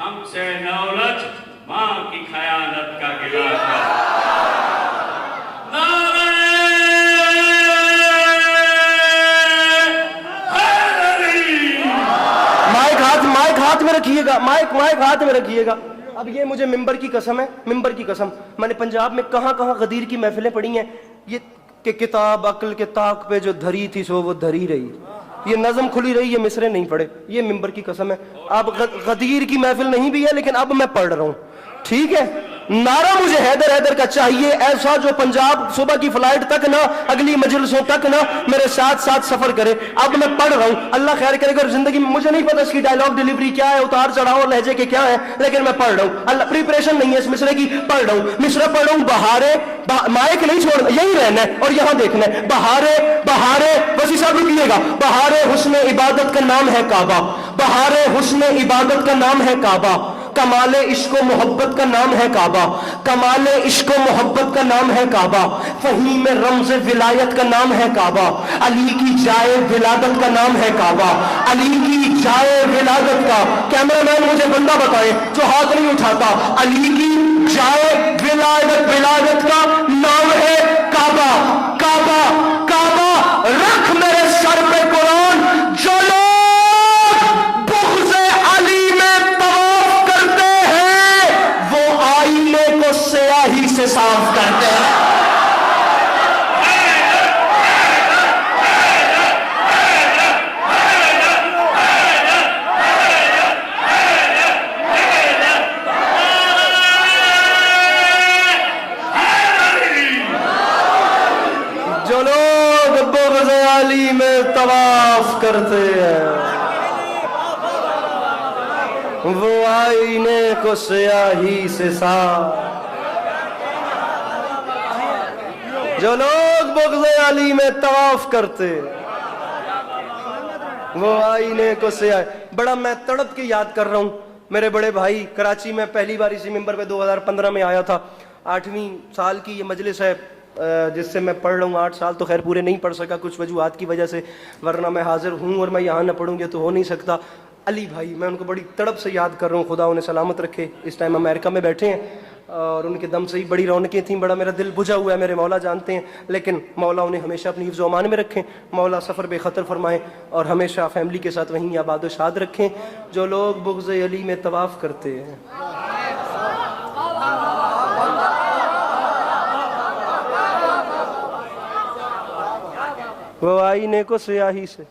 ہم سے نہ الجھ ماں کی خیانت کا گلہ کر۔ نعرہ حیدری۔ مائک ہاتھ میں رکھیے گا، مائک ہاتھ میں رکھیے گا۔ اب یہ مجھے ممبر کی قسم ہے، ممبر کی قسم، میں نے پنجاب میں کہاں غدیر کی محفلیں پڑھی ہیں، یہ کہ کتاب عقل کے طاق پہ جو دھری تھی سو وہ دھری رہی، یہ نظم کھلی رہی، یہ مصرے نہیں پڑھے، یہ ممبر کی قسم ہے۔ اب غدیر کی محفل نہیں بھی ہے لیکن اب میں پڑھ رہا ہوں، ٹھیک ہے؟ نعرہ مجھے حیدر حیدر کا چاہیے، ایسا جو پنجاب صبح کی فلائٹ تک نہ، اگلی مجلسوں تک نہ میرے ساتھ سفر کرے۔ اب میں پڑھ رہا ہوں، اللہ خیر کرے گا زندگی میں، مجھے نہیں پتا اس کی ڈائیلاگ ڈیلیوری کیا ہے، اتار چڑھاؤ اور لہجے کے کیا ہے، لیکن میں پڑھ رہا ہوں، اللہ پریپریشن نہیں ہے اس مصرے کی، پڑھ رہا ہوں، مصرے پڑھ رہا ہوں۔ بہارے مائک نہیں چھوڑنا، یہی رہنا ہے اور یہاں دیکھنا ہے۔ بہارے وسیع صاحب رکیے گا۔ بہارے حسن عبادت کا نام ہے کعبہ، بہارے حسن عبادت کا نام ہے کعبہ، کمال عشق و محبت کا نام ہے کعبہ، کمال عشق و محبت کا نام ہے کعبہ، فہیم رمز ولایت کا نام ہے کعبہ، علی کی جائے ولادت کا نام ہے کعبہ، علی کی جائے ولادت کا، کیمرہ مین مجھے بندہ بتائے جو ہاتھ نہیں اٹھاتا، علی کی جائے ولادت کا نام ہے کعبہ، کعبہ کعبہ رکھ میرے سر پہ قرآن، جو لوگ بغض علی میں طواف کرتے ہیں وہ آئینے کو سیاہی سے صاف کرتے ہیں۔ جو لوگ بغض علی میں طواف کرتے ہیں وہ آئینے کو سیاہی سے صاف، جو لوگ بغض علی میں طواف کرتے وہ آئینے کو سیاہی۔ بڑا میں تڑپ کے یاد کر رہا ہوں، میرے بڑے بھائی کراچی میں پہلی بار اسی ممبر پہ 2015 میں آیا تھا، 8ویں سال کی یہ مجلس ہے جس سے میں پڑھ رہا ہوں۔ 8 سال تو خیر پورے نہیں پڑھ سکا کچھ وجوہات کی وجہ سے، ورنہ میں حاضر ہوں اور میں یہاں نہ پڑھوں گے تو ہو نہیں سکتا۔ علی بھائی میں ان کو بڑی تڑپ سے یاد کر رہا ہوں، خدا انہیں سلامت رکھے، اس ٹائم امریکہ میں بیٹھے ہیں اور ان کے دم سے ہی بڑی رونقیں تھیں، بڑا میرا دل بجھا ہوا ہے، میرے مولا جانتے ہیں، لیکن مولا انہیں ہمیشہ اپنی حفظ و امان میں رکھیں، مولا سفر بے خطر فرمائیں اور ہمیشہ فیملی کے ساتھ وہیں آباد و شاد رکھیں۔ جو لوگ بغض علی میں طواف کرتے ہیں وہ آئینے کو سیاہی سے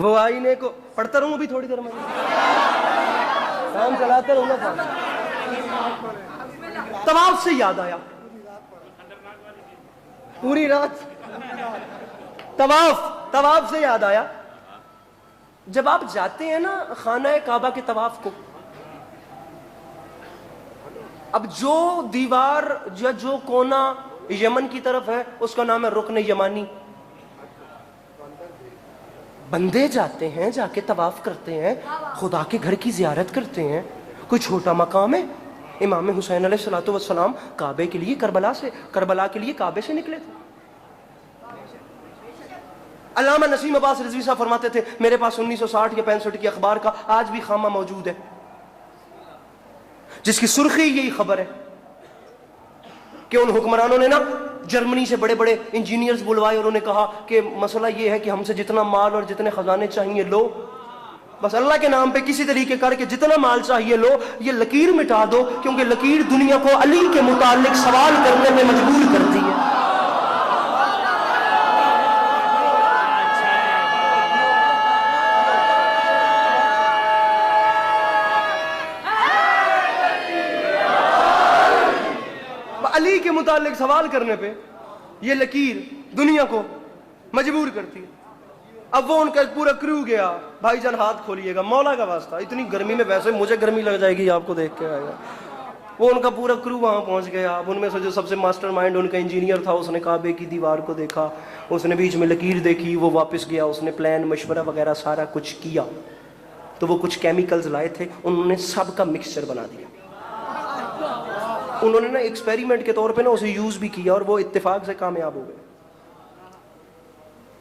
وہ آئینے کو پڑھتا رہوں ابھی تھوڑی دیر میں، کام چلاتے رہوں گا۔ طواف سے یاد آیا، پوری رات طواف سے یاد آیا، جب آپ جاتے ہیں نا خانہ کعبہ کے طواف کو، اب جو دیوار یا جو کونا یمن کی طرف ہے اس کا نام ہے رکن یمانی، بندے جاتے ہیں، جا کے طواف کرتے ہیں، خدا کے گھر کی زیارت کرتے ہیں، کوئی چھوٹا مقام ہے؟ امام حسین علیہ الصلوۃ والسلام کعبے کے لیے کربلا کے لیے کعبے سے نکلے تھے۔ علامہ نسیم عباس رضوی صاحب فرماتے تھے میرے پاس 1960 یا 65 کی اخبار کا آج بھی خامہ موجود ہے جس کی سرخی یہی خبر ہے کہ ان حکمرانوں نے نا جرمنی سے بڑے بڑے انجینئرز بلوائے اور انہوں نے کہا کہ مسئلہ یہ ہے کہ ہم سے جتنا مال اور جتنے خزانے چاہیے لو، بس اللہ کے نام پہ کسی طریقے کر کے جتنا مال چاہیے لو، یہ لکیر مٹا دو کیونکہ لکیر دنیا کو علی کے متعلق سوال کرنے میں مجبور کرتی ہے۔ متعلق سوال کرنے پہ یہ لکیر دنیا کو مجبور کرتی ہے. اب وہ ان کا پورا کرو گیا, بھائی جان ہاتھ کھولیے گا, مولا کا واسطہ, اتنی گرمی میں ویسے مجھے گرمی لگ جائے گی آپ کو دیکھ کے آئے گا. وہ ان کا پورا کرو وہاں پہنچ گیا. اب ان میں سے جو سب سے ماسٹر مائنڈ ان کا انجینئر تھا, اس نے کعبے کی دیوار کو دیکھا, اس نے بیچ میں لکیر دیکھی, وہ واپس گیا, اس نے پلان مشورہ وغیرہ سارا کچھ کیا. تو وہ کچھ کیمیکلز لائے تھے, انہوں نے سب کا مکسچر بنا دیا. انہوں نے نا ایکسپیریمنٹ کے طور پہ نا اسے یوز بھی کیا, اور وہ اتفاق سے کامیاب ہو گئے,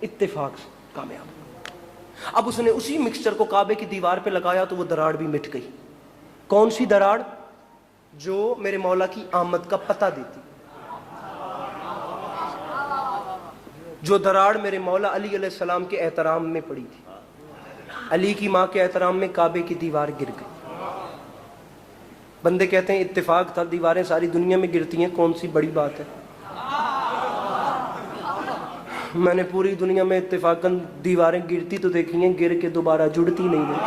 اتفاق سے کامیاب. اب اس نے اسی مکسچر کو کعبے کی دیوار پہ لگایا تو وہ دراڑ بھی مٹ گئی. کون سی دراڑ؟ جو میرے مولا کی آمد کا پتہ دیتی, جو دراڑ میرے مولا علی علیہ السلام کے احترام میں پڑی تھی. علی کی ماں کے احترام میں کعبے کی دیوار گر گئی. بندے کہتے ہیں اتفاق تھا, دیواریں ساری دنیا میں گرتی ہیں, کون سی بڑی بات ہے. میں نے پوری دنیا میں اتفاقاً دیواریں گرتی تو دیکھی ہیں, گر کے دوبارہ جڑتی نہیں ہیں.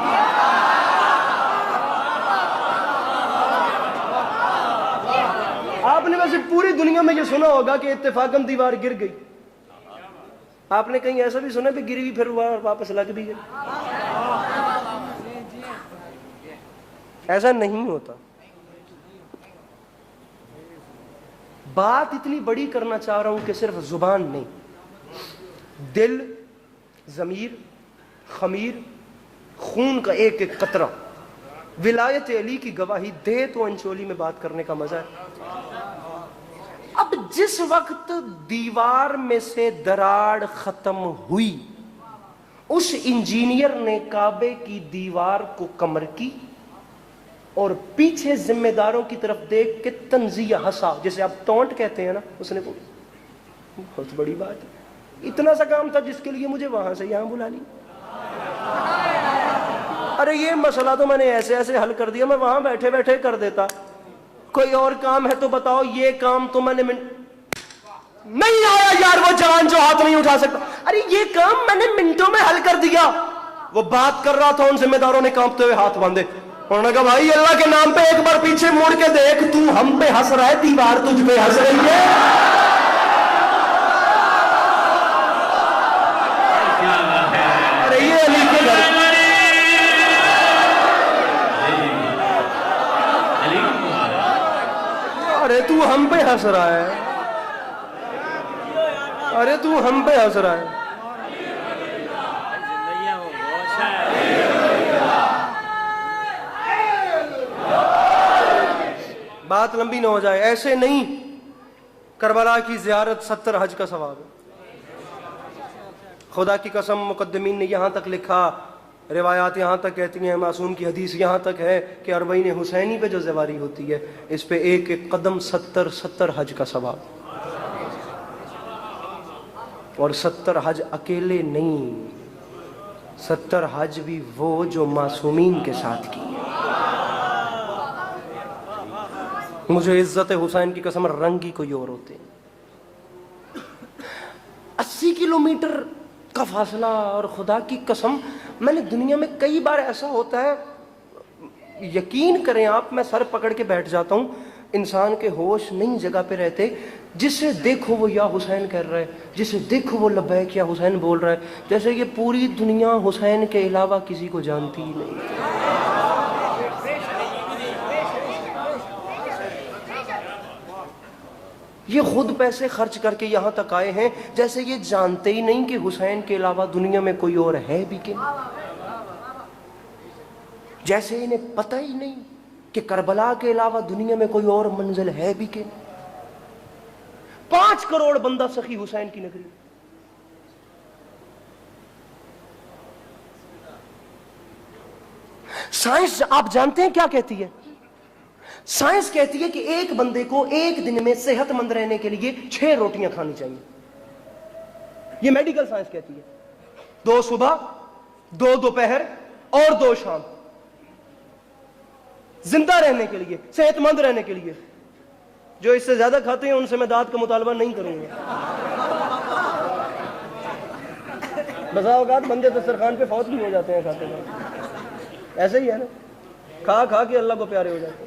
آپ نے ویسے پوری دنیا میں یہ سنا ہوگا کہ اتفاقاً دیوار گر گئی. آپ نے کہیں ایسا بھی سنا کہ گری بھی پھر واپس لگ بھی گئی؟ ایسا نہیں ہوتا. بات اتنی بڑی کرنا چاہ رہا ہوں کہ صرف زبان نہیں, دل, ضمیر, خمیر, خون کا ایک ایک قطرہ ولایت علی کی گواہی دے تو انچولی میں بات کرنے کا مزہ ہے. اب جس وقت دیوار میں سے دراڑ ختم ہوئی, اس انجینئر نے کعبے کی دیوار کو کمر کی اور پیچھے ذمہ داروں کی طرف دیکھ کے تنزیہ ہنسا, جسے آپ ٹونٹ کہتے ہیں نا. اس نے بہت بڑی بات ہے, اتنا سا کام تھا جس کے لیے مجھے وہاں سے یہاں بلا لی. ارے یہ مسئلہ تو میں نے ایسے ایسے حل کر دیا, میں وہاں بیٹھے بیٹھے کر دیتا. کوئی اور کام ہے تو بتاؤ. یہ کام تو میں نے نہیں آیا یار, وہ جوان جو ہاتھ نہیں اٹھا سکتا. ارے یہ کام میں نے منٹوں میں حل کر دیا. وہ بات کر رہا تھا, ان ذمہ داروں نے کانپتے ہوئے ہاتھ باندھے. انہوں نے کہا بھائی اللہ کے نام پہ ایک بار پیچھے مڑ کے دیکھ, تو ہم پہ ہنس رہا ہے, دیوار تجھ پہ ہنس رہی ہے. ارے یہ علی کے گھر, ارے تو ہم پہ ہنس رہا ہے, ارے تو ہم پہ ہنس رہا ہے. بات لمبی نہ ہو جائے. ایسے نہیں, کربلا کی زیارت 70 حج کا ثواب ہے. خدا کی قسم مقدمین نے یہاں تک لکھا, روایات یہاں تک کہتی ہیں, معصوم کی حدیث یہاں تک ہے کہ اربعین حسینی پہ جو زیواری ہوتی ہے, اس پہ ایک ایک قدم 70 حج کا ثواب. اور 70 حج اکیلے نہیں, 70 حج بھی وہ جو معصومین کے ساتھ کی. مجھے عزت حسین کی قسم رنگ ہی کوئی اور ہوتے. 80 کلومیٹر کا فاصلہ, اور خدا کی قسم میں نے دنیا میں کئی بار ایسا ہوتا ہے, یقین کریں آپ, میں سر پکڑ کے بیٹھ جاتا ہوں, انسان کے ہوش نہیں جگہ پہ رہتے. جسے دیکھو وہ یا حسین کہہ رہا ہے, جسے دیکھو وہ لبیک یا حسین بول رہا ہے, جیسے یہ پوری دنیا حسین کے علاوہ کسی کو جانتی ہی نہیں. یہ خود پیسے خرچ کر کے یہاں تک آئے ہیں, جیسے یہ جانتے ہی نہیں کہ حسین کے علاوہ دنیا میں کوئی اور ہے بھی کہ نہیں. جیسے انہیں پتہ ہی نہیں کہ کربلا کے علاوہ دنیا میں کوئی اور منزل ہے بھی کہ نہیں. 5 کروڑ بندہ سخی حسین کی نگری. سائنس آپ جانتے ہیں کیا کہتی ہے؟ سائنس کہتی ہے کہ ایک بندے کو ایک دن میں صحت مند رہنے کے لیے 6 روٹیاں کھانی چاہیے. یہ میڈیکل سائنس کہتی ہے. 2 صبح, 2 دوپہر اور 2 شام, زندہ رہنے کے لیے, صحت مند رہنے کے لیے. جو اس سے زیادہ کھاتے ہیں ان سے میں دانت کا مطالبہ نہیں کروں گا. بسا اوقات بندے دسترخوان پہ فوت بھی ہو جاتے ہیں کھاتے ہیں. ایسے ہی ہے نا, کھا کے اللہ کو پیارے ہو جاتے ہیں.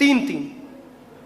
3-3,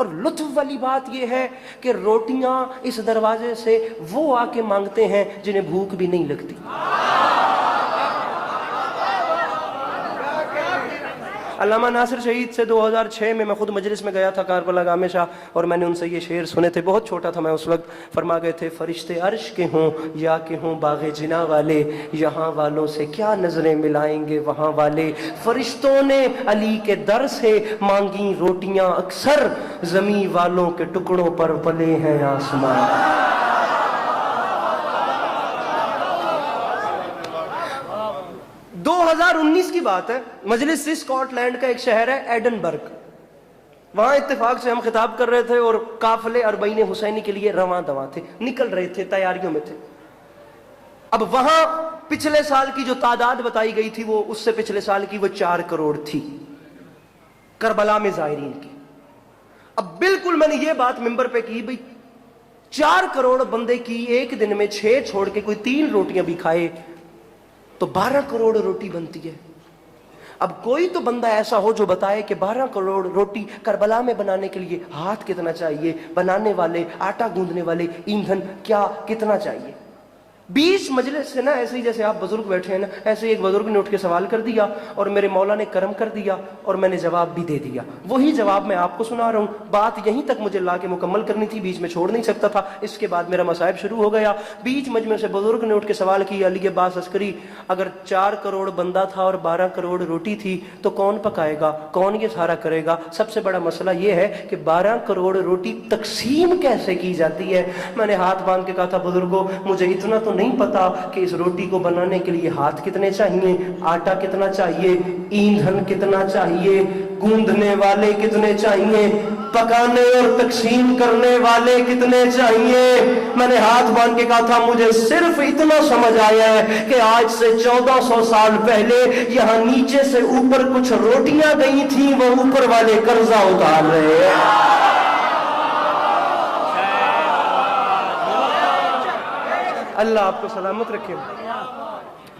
اور لطف والی بات یہ ہے کہ روٹیاں اس دروازے سے وہ آ کے مانگتے ہیں جنہیں بھوک بھی نہیں لگتی. علامہ ناصر شہید سے 2006 میں خود مجلس میں گیا تھا کاربلا گام شاہ، اور میں نے ان سے یہ شعر سنے تھے. بہت چھوٹا تھا میں اس وقت. فرما گئے تھے فرشتے عرش کے ہوں یا کہ ہوں باغ جنا والے، یہاں والوں سے کیا نظریں ملائیں گے وہاں والے. فرشتوں نے علی کے در سے مانگی روٹیاں اکثر، زمین والوں کے ٹکڑوں پر پلے ہیں آسمان. 2019 کی بات ہے، مجلس سے اسکاٹ لینڈ کا ایک شہر ہے ایڈنبرگ. وہاں اتفاق سے ہم خطاب کر رہے تھے اور قافلے اربعین حسینی کے لیے رواں دواں تھے، نکل رہے تھے، تیاریوں میں تھے. اب وہاں پچھلے سال کی جو تعداد بتائی گئی تھی وہ اس سے پچھلے سال کی وہ 4 کروڑ تھی کربلا میں زائرین کی. اب بالکل میں نے یہ بات ممبر پہ کی، بھئی 4 کروڑ بندے کی ایک دن میں 6 چھوڑ کے کوئی 3 روٹیاں بھی کھائے تو 12 کروڑ روٹی بنتی ہے. اب کوئی تو بندہ ایسا ہو جو بتائے کہ 12 کروڑ روٹی کربلا میں بنانے کے لیے ہاتھ کتنا چاہیے، بنانے والے، آٹا گوندنے والے، ایندھن کیا کتنا چاہیے. 20 مجلس سے نا ایسے ہی جیسے آپ بزرگ بیٹھے ہیں نا، ایسے ایک بزرگ نے اٹھ کے سوال کر دیا اور میرے مولا نے کرم کر دیا اور میں نے جواب بھی دے دیا. وہی جواب میں آپ کو سنا رہا ہوں. بات یہیں تک مجھے لا کے مکمل کرنی تھی، بیچ میں چھوڑ نہیں سکتا تھا. اس کے بعد میرا مصائب شروع ہو گیا. بیچ مجمع سے بزرگ نے اٹھ کے سوال کیا، علی عباس عسکری اگر 4 کروڑ بندہ تھا اور 12 کروڑ روٹی تھی تو کون پکائے گا، کون یہ سارا کرے گا؟ سب سے بڑا مسئلہ یہ ہے کہ 12 کروڑ روٹی تقسیم کیسے کی جاتی ہے. میں نے ہاتھ باندھ کے کہا تھا بزرگوں مجھے اتنا تو نہیں پتا کہ اس روٹی کو بنانے کے لیے ہاتھ کتنے چاہیے، آٹا کتنا چاہیے، ایندھن کتنا چاہیے، گوندنے والے کتنے چاہیے، پکانے اور تقسیم کرنے والے کتنے چاہیے. میں نے ہاتھ باندھ کے کہا تھا مجھے صرف اتنا سمجھ آیا ہے کہ آج سے 1400 سال پہلے یہاں نیچے سے اوپر کچھ روٹیاں گئی تھیں، وہ اوپر والے قرضہ اتار رہے ہیں. اللہ آپ کو سلامت رکھے.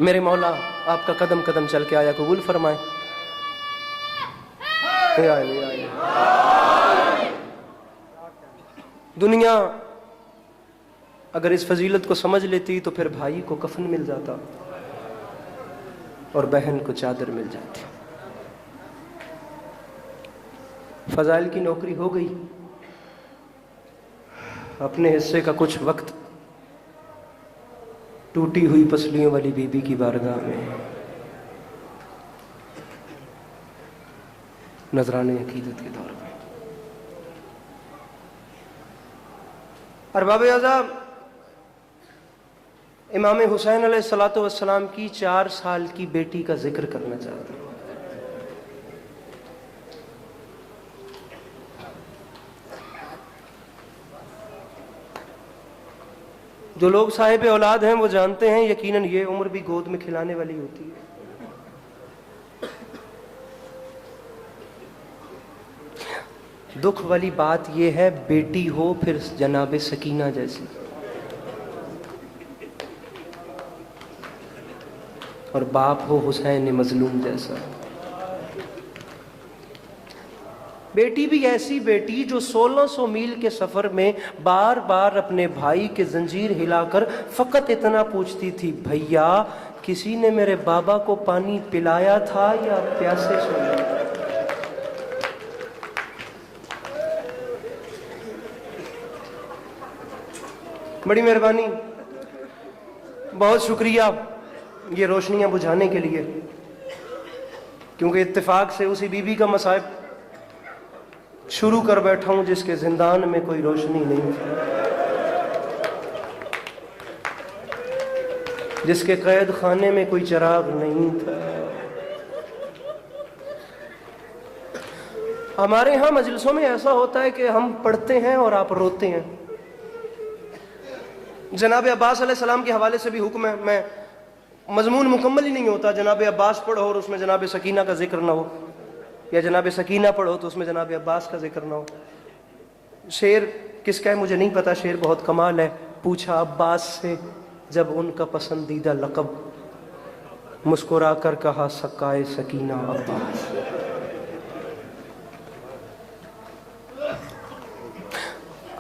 میرے مولا آپ کا قدم قدم چل کے آیا قبول فرمائے. دنیا اگر اس فضیلت کو سمجھ لیتی تو پھر بھائی کو کفن مل جاتا اور بہن کو چادر مل جاتی. فضائل کی نوکری ہو گئی. اپنے حصے کا کچھ وقت ٹوٹی ہوئی پسلیوں والی بی بی کی بارگاہ میں نذرانے عقیدت کے طور پہ. ارباب اعظم امام حسین علیہ الصلوۃ والسلام کی 4 سال کی بیٹی کا ذکر کرنا چاہتا ہوں. جو لوگ صاحب اولاد ہیں وہ جانتے ہیں یقیناً یہ عمر بھی گود میں کھلانے والی ہوتی ہے. دکھ والی بات یہ ہے بیٹی ہو پھر جناب سکینہ جیسی، اور باپ ہو حسین مظلوم جیسا. بیٹی بھی ایسی بیٹی جو 1600 میل کے سفر میں بار بار اپنے بھائی کے زنجیر ہلا کر فقط اتنا پوچھتی تھی بھیا کسی نے میرے بابا کو پانی پلایا تھا یا پیاسے سوئے. بڑی مہربانی، بہت شکریہ یہ روشنیاں بجھانے کے لیے، کیونکہ اتفاق سے اسی بی بی کا مصائب شروع کر بیٹھا ہوں جس کے زندان میں کوئی روشنی نہیں تھی، جس کے قید خانے میں کوئی چراغ نہیں تھا. ہمارے ہاں مجلسوں میں ایسا ہوتا ہے کہ ہم پڑھتے ہیں اور آپ روتے ہیں. جناب عباس علیہ السلام کے حوالے سے بھی حکم ہے، میں مضمون مکمل ہی نہیں ہوتا، جناب عباس پڑھو اور اس میں جناب سکینہ کا ذکر نہ ہو، یا جناب سکینہ پڑھو تو اس میں جناب عباس کا ذکر نہ ہو. شعر کس کا ہے مجھے نہیں پتا، شعر بہت کمال ہے. پوچھا عباس سے جب ان کا پسندیدہ لقب، مسکرا کر کہا سکائے سکینہ عباس.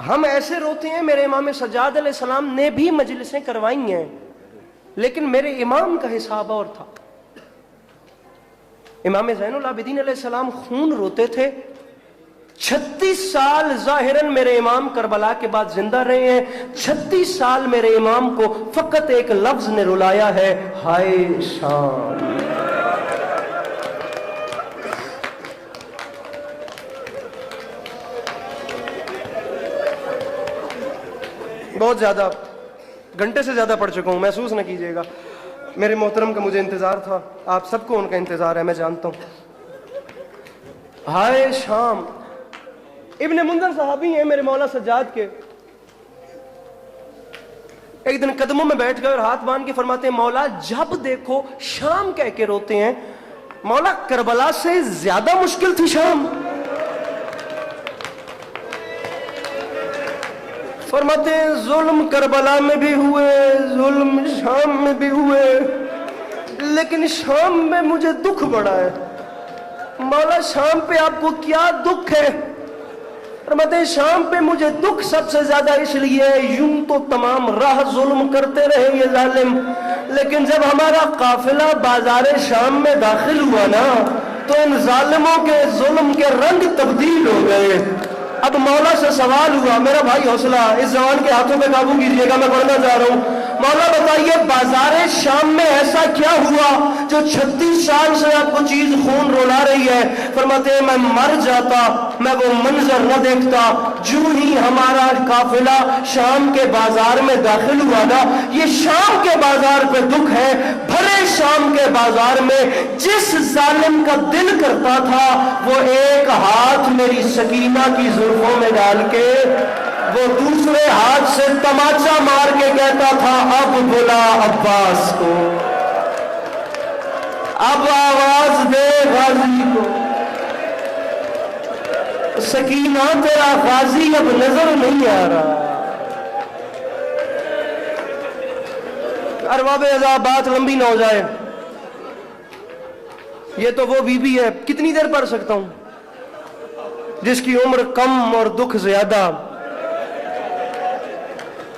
ہم ایسے روتے ہیں, میرے امام سجاد علیہ السلام نے بھی مجلسیں کروائی ہیں, لیکن میرے امام کا حساب اور تھا. امام زین العابدین علیہ السلام خون روتے تھے. 36 سال ظاہراً میرے امام کربلا کے بعد زندہ رہے ہیں. 36 سال میرے امام کو فقط ایک لفظ نے رلایا ہے, ہائے شام. بہت زیادہ, گھنٹے سے زیادہ پڑھ چکا ہوں, محسوس نہ کیجیے گا. میرے محترم کا مجھے انتظار تھا, آپ سب کو ان کا انتظار ہے, میں جانتا ہوں. ہائے شام. ابن منذر صحابی ہیں میرے مولا سجاد کے. ایک دن قدموں میں بیٹھ گئے اور ہاتھ باندھ کے فرماتے ہیں, مولا جب دیکھو شام کہہ کے روتے ہیں. مولا کربلا سے زیادہ مشکل تھی شام. فرماتے ہیں ظلم کربلا میں بھی ہوئے, ظلم شام میں بھی ہوئے, لیکن شام میں مجھے دکھ بڑا ہے. مولا شام پہ آپ کو کیا دکھ ہے؟ فرماتے ہیں شام پہ مجھے دکھ سب سے زیادہ اس لیے, یوں تو تمام راہ ظلم کرتے رہے یہ ظالم, لیکن جب ہمارا قافلہ بازار شام میں داخل ہوا نا تو ان ظالموں کے ظلم کے رنگ تبدیل ہو گئے. اب مولا سے سوال ہوا, میرا بھائی حوصلہ, اس زبان کے ہاتھوں پہ قابو کیجیے گا, میں پڑھنا چاہ رہا ہوں. مولا بتائیے بازار شام میں ایسا کیا ہوا جو 36 سال سے آپ کو چیز خون رولا رہی ہے؟ فرماتے ہیں میں مر جاتا, میں وہ منظر نہ دیکھتا. جو ہی ہمارا قافلہ شام کے بازار میں داخل ہوا نا, یہ شام کے بازار پہ دکھ ہے. بھرے شام کے بازار میں جس ظالم کا دل کرتا تھا وہ ایک ہاتھ میری سکینہ کی زلفوں میں ڈال کے وہ دوسرے ہاتھ سے تماچا مار کے کہتا تھا, اب بلا عباس کو, اب آواز دے غازی کو. سکینہ تیرا غازی اب نظر نہیں آ رہا. ارباب عذاب, بات لمبی نہ ہو جائے, یہ تو وہ بی بی ہے, کتنی دیر پڑھ سکتا ہوں, جس کی عمر کم اور دکھ زیادہ.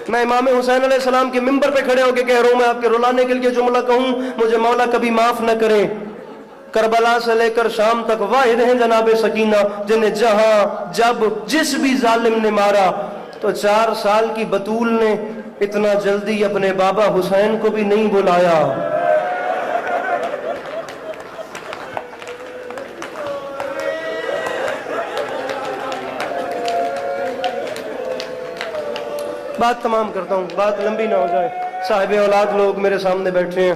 میں امام حسین علیہ السلام کے ممبر پہ کھڑے ہو کے کہہ رہا ہوں, میں آپ کے رلانے کے لیے جملہ کہوں, مجھے مولا کبھی معاف نہ کرے. کربلا سے لے کر شام تک واحد ہیں جناب سکینہ, جنہیں جہاں جب جس بھی ظالم نے مارا. تو 4 سال کی بطول نے اتنا جلدی اپنے بابا حسین کو بھی نہیں بلایا. بات تمام کرتا ہوں, بات لمبی نہ ہو جائے. صاحب اولاد لوگ میرے سامنے بیٹھے ہیں,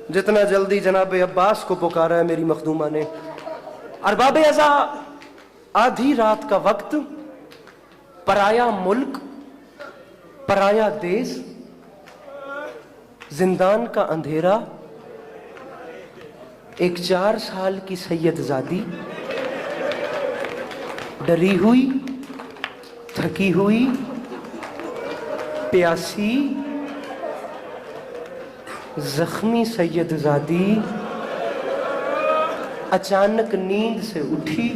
جتنا جلدی جناب عباس کو پکارا ہے میری مخدومہ نے. ارباب ازا, آدھی رات کا وقت, پرایا ملک, پرایا دیس, زندان کا اندھیرا, ایک 4 سال کی سید زادی ڈری ہوئی, تھکی ہوئی, پیاسی, زخمی سید زادی اچانک نیند سے اٹھی,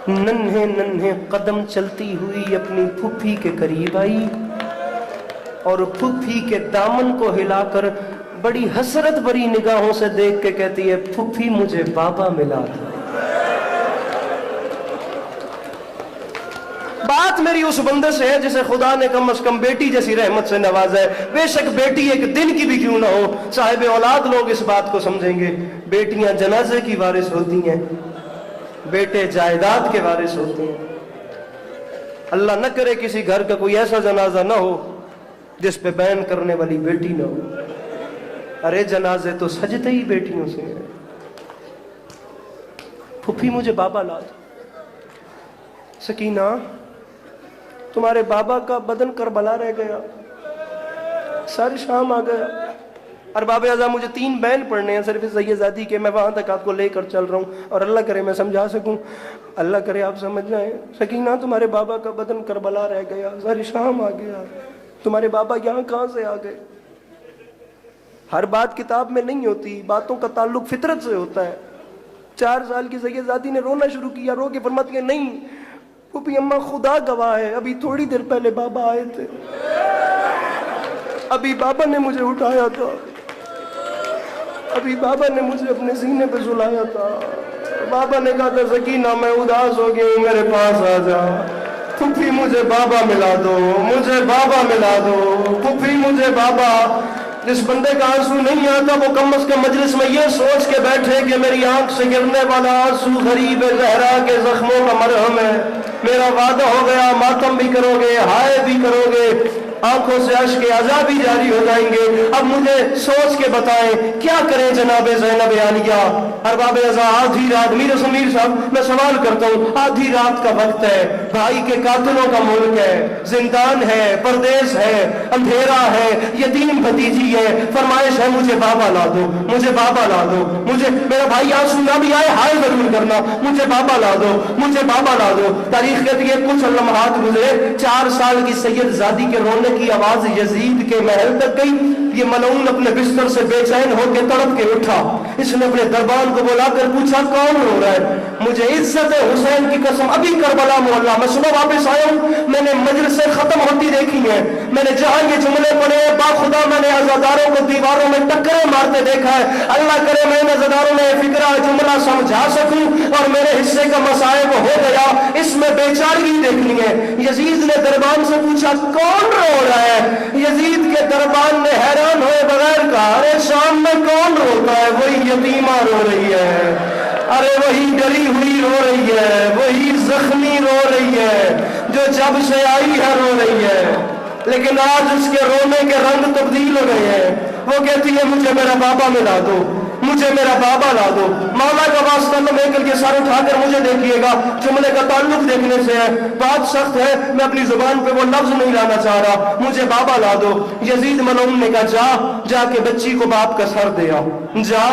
ننھے ننھے قدم چلتی ہوئی اپنی پھپھی کے قریب آئی اور پھپھی کے دامن کو ہلا کر بڑی حسرت بھری نگاہوں سے دیکھ کے کہتی ہے, پھپھی مجھے بابا ملا تھا. بات میری اس بندے سے ہے جسے خدا نے کم از کم بیٹی جیسی رحمت سے نوازا ہے. بے شک بیٹی ایک دن کی بھی کیوں نہ ہو, صاحب اولاد لوگ اس بات کو سمجھیں گے. بیٹیاں جنازے کی وارث ہوتی ہیں, بیٹے جائیداد کے وارث ہوتے ہیں. اللہ نہ کرے کسی گھر کا کوئی ایسا جنازہ نہ ہو جس پہ بین کرنے والی بیٹی نہ ہو. ارے جنازے تو سجتے ہی بیٹیوں سے ہیں. پھپھی مجھے بابا لا دو. سکینہ, تمہارے بابا کا بدن کربلا رہ گیا, ساری شام آ گیا. ارباب اعضاء, مجھے 3 بین پڑھنے ہیں صرف سید زادی کے, میں وہاں تک آپ کو لے کر چل رہا ہوں, اور اللہ کرے میں سمجھا سکوں, اللہ کرے آپ سمجھ جائیں. سکینہ, تمہارے بابا کا بدن کربلا رہ گیا, ساری شام آ گیا, تمہارے بابا یہاں کہاں سے آ گئے؟ ہر بات کتاب میں نہیں ہوتی, باتوں کا تعلق فطرت سے ہوتا ہے. 4 سال کی سید زادی نے رونا شروع کیا, رو کے فرماتی ہے, نہیں, پھوپھی اماں خدا گواہ ہے، ابھی تھوڑی دیر پہلے بابا آئے تھے، ابھی بابا نے مجھے اٹھایا تھا، ابھی بابا نے مجھے اپنے سینے پہ سلایا تھا، بابا نے کہا تھا سکینہ میں اداس ہو گئی ہوں، میرے پاس آ جا، پھوپھی مجھے بابا ملا دو، مجھے بابا ملا دو، پھوپھی مجھے بابا۔ جس بندے کا آنسو نہیں آتا وہ کم از کم مجلس میں یہ سوچ کے بیٹھے کہ میری آنکھ سے گرنے والا آنسو غریب زہرا کے زخموں کا مرہم ہے، میرا وعدہ ہو گیا ماتم بھی کرو گے، ہائے بھی کرو گے، آنکھوں سے اشک عذاب بھی جاری ہو جائیں گے۔ اب مجھے سوچ کے بتائیں کیا کریں جناب زینب عالیہ۔ ارباب ازا آدھی رات، میر سمیر صاحب میں سوال کرتا ہوں، آدھی رات کا وقت ہے، بھائی کے قاتلوں کا ملک ہے، زندان ہے، پردیس ہے، اندھیرا ہے، یتیم بھتیجی ہے، فرمائش ہے مجھے بابا لا دو، مجھے بابا لا دو، مجھے میرا بھائی آنسو نہ بھی آئے ہائے ضرور کرنا، مجھے بابا لا دو، مجھے بابا لا دو۔ تاریخ کہتی ہے کچھ لمحات گزرے، 4 سال کی سید زادی کے رونے کی آواز یزید کے محل تک گئی، یہ ملعون اپنے بستر سے بے چین ہو کے تڑپ کے اٹھا، اس نے اپنے دربان کو بلا کر پوچھا کون رو رہا ہے؟ مجھے عزت حسین کی قسم ابھی کربلا محلہ میں صبح واپس آیا ہوں، میں نے مجلسیں ختم ہوتی دیکھی ہیں، میں نے جہاں یہ جملے پڑھے باخدا میں نے عزاداروں کو دیواروں میں ٹکریں مارتے دیکھا ہے، اللہ کرے میں ان عزاداروں میں فکرہ جملہ سمجھا سکوں اور میرے حصے کا مسائب ہو گیا، اس میں بیچارگی دیکھنی ہے۔ یزید نے دربان سے پوچھا کون رو رہا ہے؟ یزید کے دربان نے حیران ہوئے بغیر کہا ارے شام میں کون روتا ہے؟ وہی یتیمہ رو رہی ہے، ارے وہی ڈری ہوئی رو رہی ہے، وہی زخمی رو رہی ہے جو جب سے آئی ہے رو رہی ہے، لیکن آج اس کے رونے کے رنگ تبدیل ہو گئے ہیں۔ وہ کہتی ہے مجھے میرا بابا ملا دو، مجھے میرا بابا لا دو۔ مولا کا واسطہ تو لے کر کے سر اٹھا کر مجھے دیکھیے گا، جملے کا تعلق دیکھنے سے ہے، بات سخت ہے، میں اپنی زبان پہ وہ لفظ نہیں لانا چاہ رہا، مجھے بابا لا دو۔ یزید ملعون نے کہا جا کے بچی کو باپ کا سر دے آؤ، جا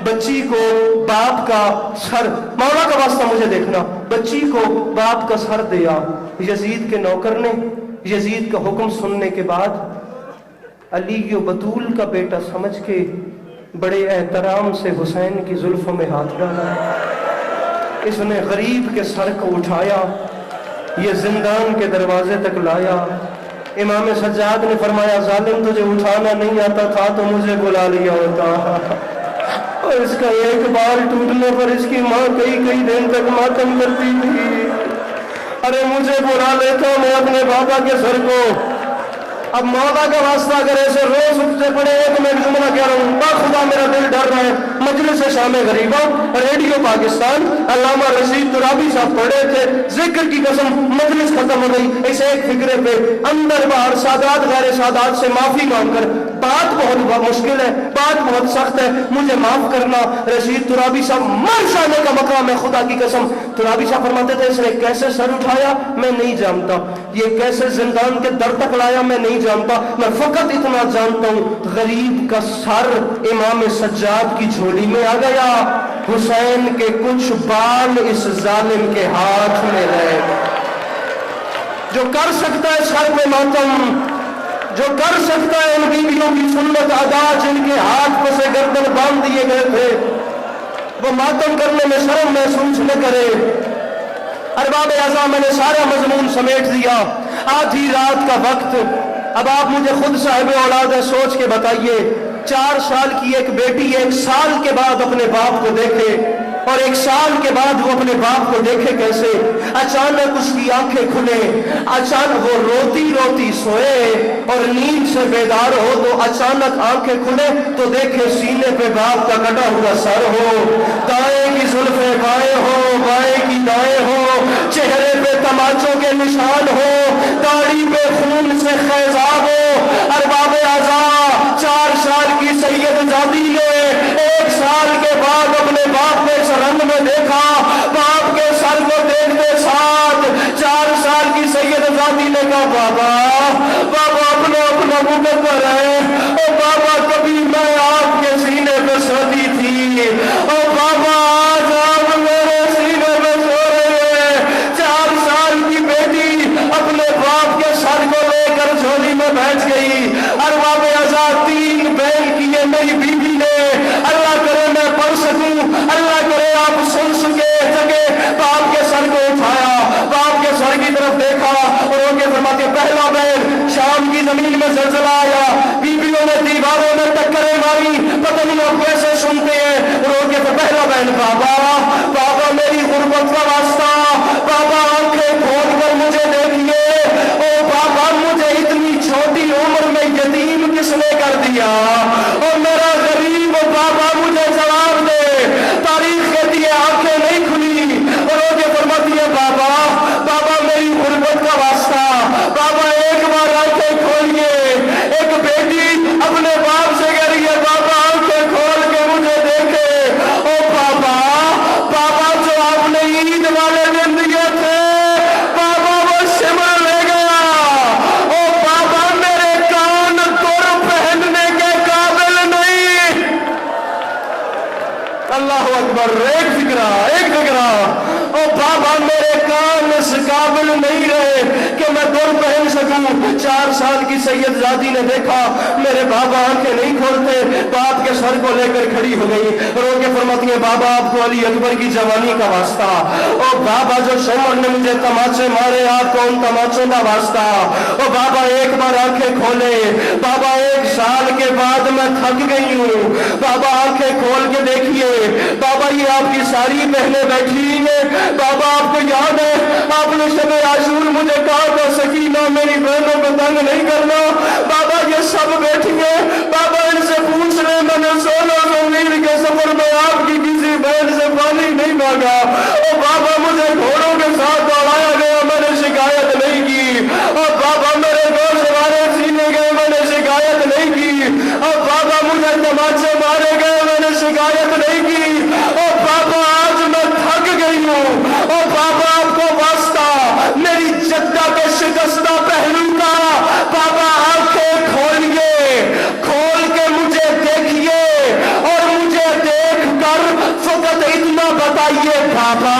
بچی کو باپ کا سر، مولا کا واسطہ مجھے دیکھنا، بچی کو باپ کا سر دے آؤ۔ یزید کے نوکر نے یزید کا حکم سننے کے بعد علی و بطول کا بیٹا سمجھ کے بڑے احترام سے حسین کی زلفوں میں ہاتھ ڈالا، اس نے غریب کے سر کو اٹھایا، یہ زندان کے دروازے تک لایا۔ امام سجاد نے فرمایا ظالم تجھے اٹھانا نہیں آتا تھا تو مجھے بلا لیا ہوتا، اور اس کا ایک بال ٹوٹنے پر اس کی ماں کئی دن تک ماتم کرتی تھی، ارے مجھے بلا لیتا میں اپنے بابا کے سر کو۔ اب مولا کا واسطہ اگر ایسے روز اٹھتے پڑے ایک میں جملہ کہہ رہا ہوں، خدا میرا دل ڈر رہا ہے، مجلس شام غریبہ ریڈیو پاکستان علامہ رشید ترابی صاحب پڑھے تھے، ذکر کی قسم مجلس ختم ہو گئی، اس ایک فکرے پہ اندر باہر سادات غیر سادات سے معافی مانگ کر، بات بہت مشکل ہے، بات بہت سخت ہے، مجھے معاف کرنا۔ رشید ترابی صاحب مر جانے کا مقام ہے خدا کی قسم۔ ترابی صاحب فرماتے تھے اس نے کیسے سر اٹھایا میں نہیں جانتا، یہ کیسے زندان کے در تک لایا میں نہیں جانتا، میں فقط اتنا جانتا ہوں غریب کا سر امام سجاد کی جھولی میں آ گیا، حسین کے کچھ بال اس ظالم کے ہاتھ میں رہے۔ جو کر سکتا ہے سر پہ ماتم، جو کر سکتا ہے ان بیویوں کی سنت ادا جن کے ہاتھ پہ سے گردن باندھ دیے گئے تھے، وہ ماتم کرنے میں شرم محسوس نہ کرے۔ ارباب اعضاء میں نے سارا مضمون سمیٹ دیا، آدھی رات کا وقت۔ اب آپ مجھے خود صاحب اولاد ہے، سوچ کے بتائیے 4 سال کی ایک بیٹی 1 سال کے بعد اپنے باپ کو دیکھے، اور 1 سال کے بعد وہ اپنے باپ کو دیکھے کیسے؟ اچانک اس کی آنکھیں کھلے، اچانک وہ روتی روتی سوئے اور نیند سے بیدار ہو تو اچانک آنکھیں کھلے تو دیکھے سینے پہ باپ کا کٹا ہوا سر ہو، دائیں کی زلفیں بائیں ہو، بائیں کی دائیں ہو، چہرے پہ تماچوں کے نشان ہو، داڑھی پہ خون سے خیزاب ہو۔ ارباب اعضاء 4 سال کی سید زادی نے 1 سال کے بعد اپنے باپ کو اس رنگ میں دیکھا، باپ کے سر کو دیکھتے ساتھ 4 سال کی سید زادی نے کہا بابا اپنا مقدر ہے، او بابا کبھی میں آپ کے سینے پہ سوتی تھی، او بابا آج آپ میرے سینے پہ سو رہے ہیں۔ 4 سال کی بیٹی اپنے باپ کے سر کو لے کر جھولی میں بیٹھ گئی۔ ارباب اعضاء 3 بہن کی یہ نئی بیوی نے اللہ اکبر، ایک فکرہ ایک فکرہ۔ او بابا میرے کان اس قابل نہیں رہے کہ میں دور پہن سکوں۔ 4 سال کی سید زادی نے دیکھا میرے بابا آنکھیں نہیں کھولتے، باپ کے سر کو لے کر کھڑی ہو گئی، رو کے فرماتی ہے بابا آپ کو علی اکبر کی جوانی کا واسطہ۔ او بابا جو شوہر نے مجھے تماچے مارے آپ کو ان تماچوں کا واسطہ۔ او بابا ایک بار آنکھیں کھولے، بابا 1 سال کے بعد میں تھک گئی ہوں، بابا آنکھیں کھول کے دیکھیے، بابا یہ آپ کی ساری بہنیں بیٹھی ہیں، بابا آپ کو یاد ہے آپ نے شب عاشور مجھے کہا تھا سکینہ میری بہنوں کو تنگ نہیں کرنا، بابا یہ سب بیٹھی ہیں، بابا ان سے پوچھ رہے میں نے 1600 میل کے سفر میں آپ کی کسی بہن سے پانی نہیں مانگا، اور بابا مجھے گھوڑوں کے ساتھ دوڑایا گیا میں نے شکایت نہیں کی، اور بابا میرے گوشت مارے سینے گئے میں نے شکایت نہیں کی، اور بابا مجھے تماچے مارے گئے میں نے شکایت نہیں کی، اور بابا آج میں تھک گئی ہوں، اور بابا آپ کو واسطہ میری جدہ کے شکستہ پہلو کا، بابا آنکھیں کھولیے، کھول کے مجھے دیکھیے اور مجھے دیکھ کر فقط اتنا بتائیے بابا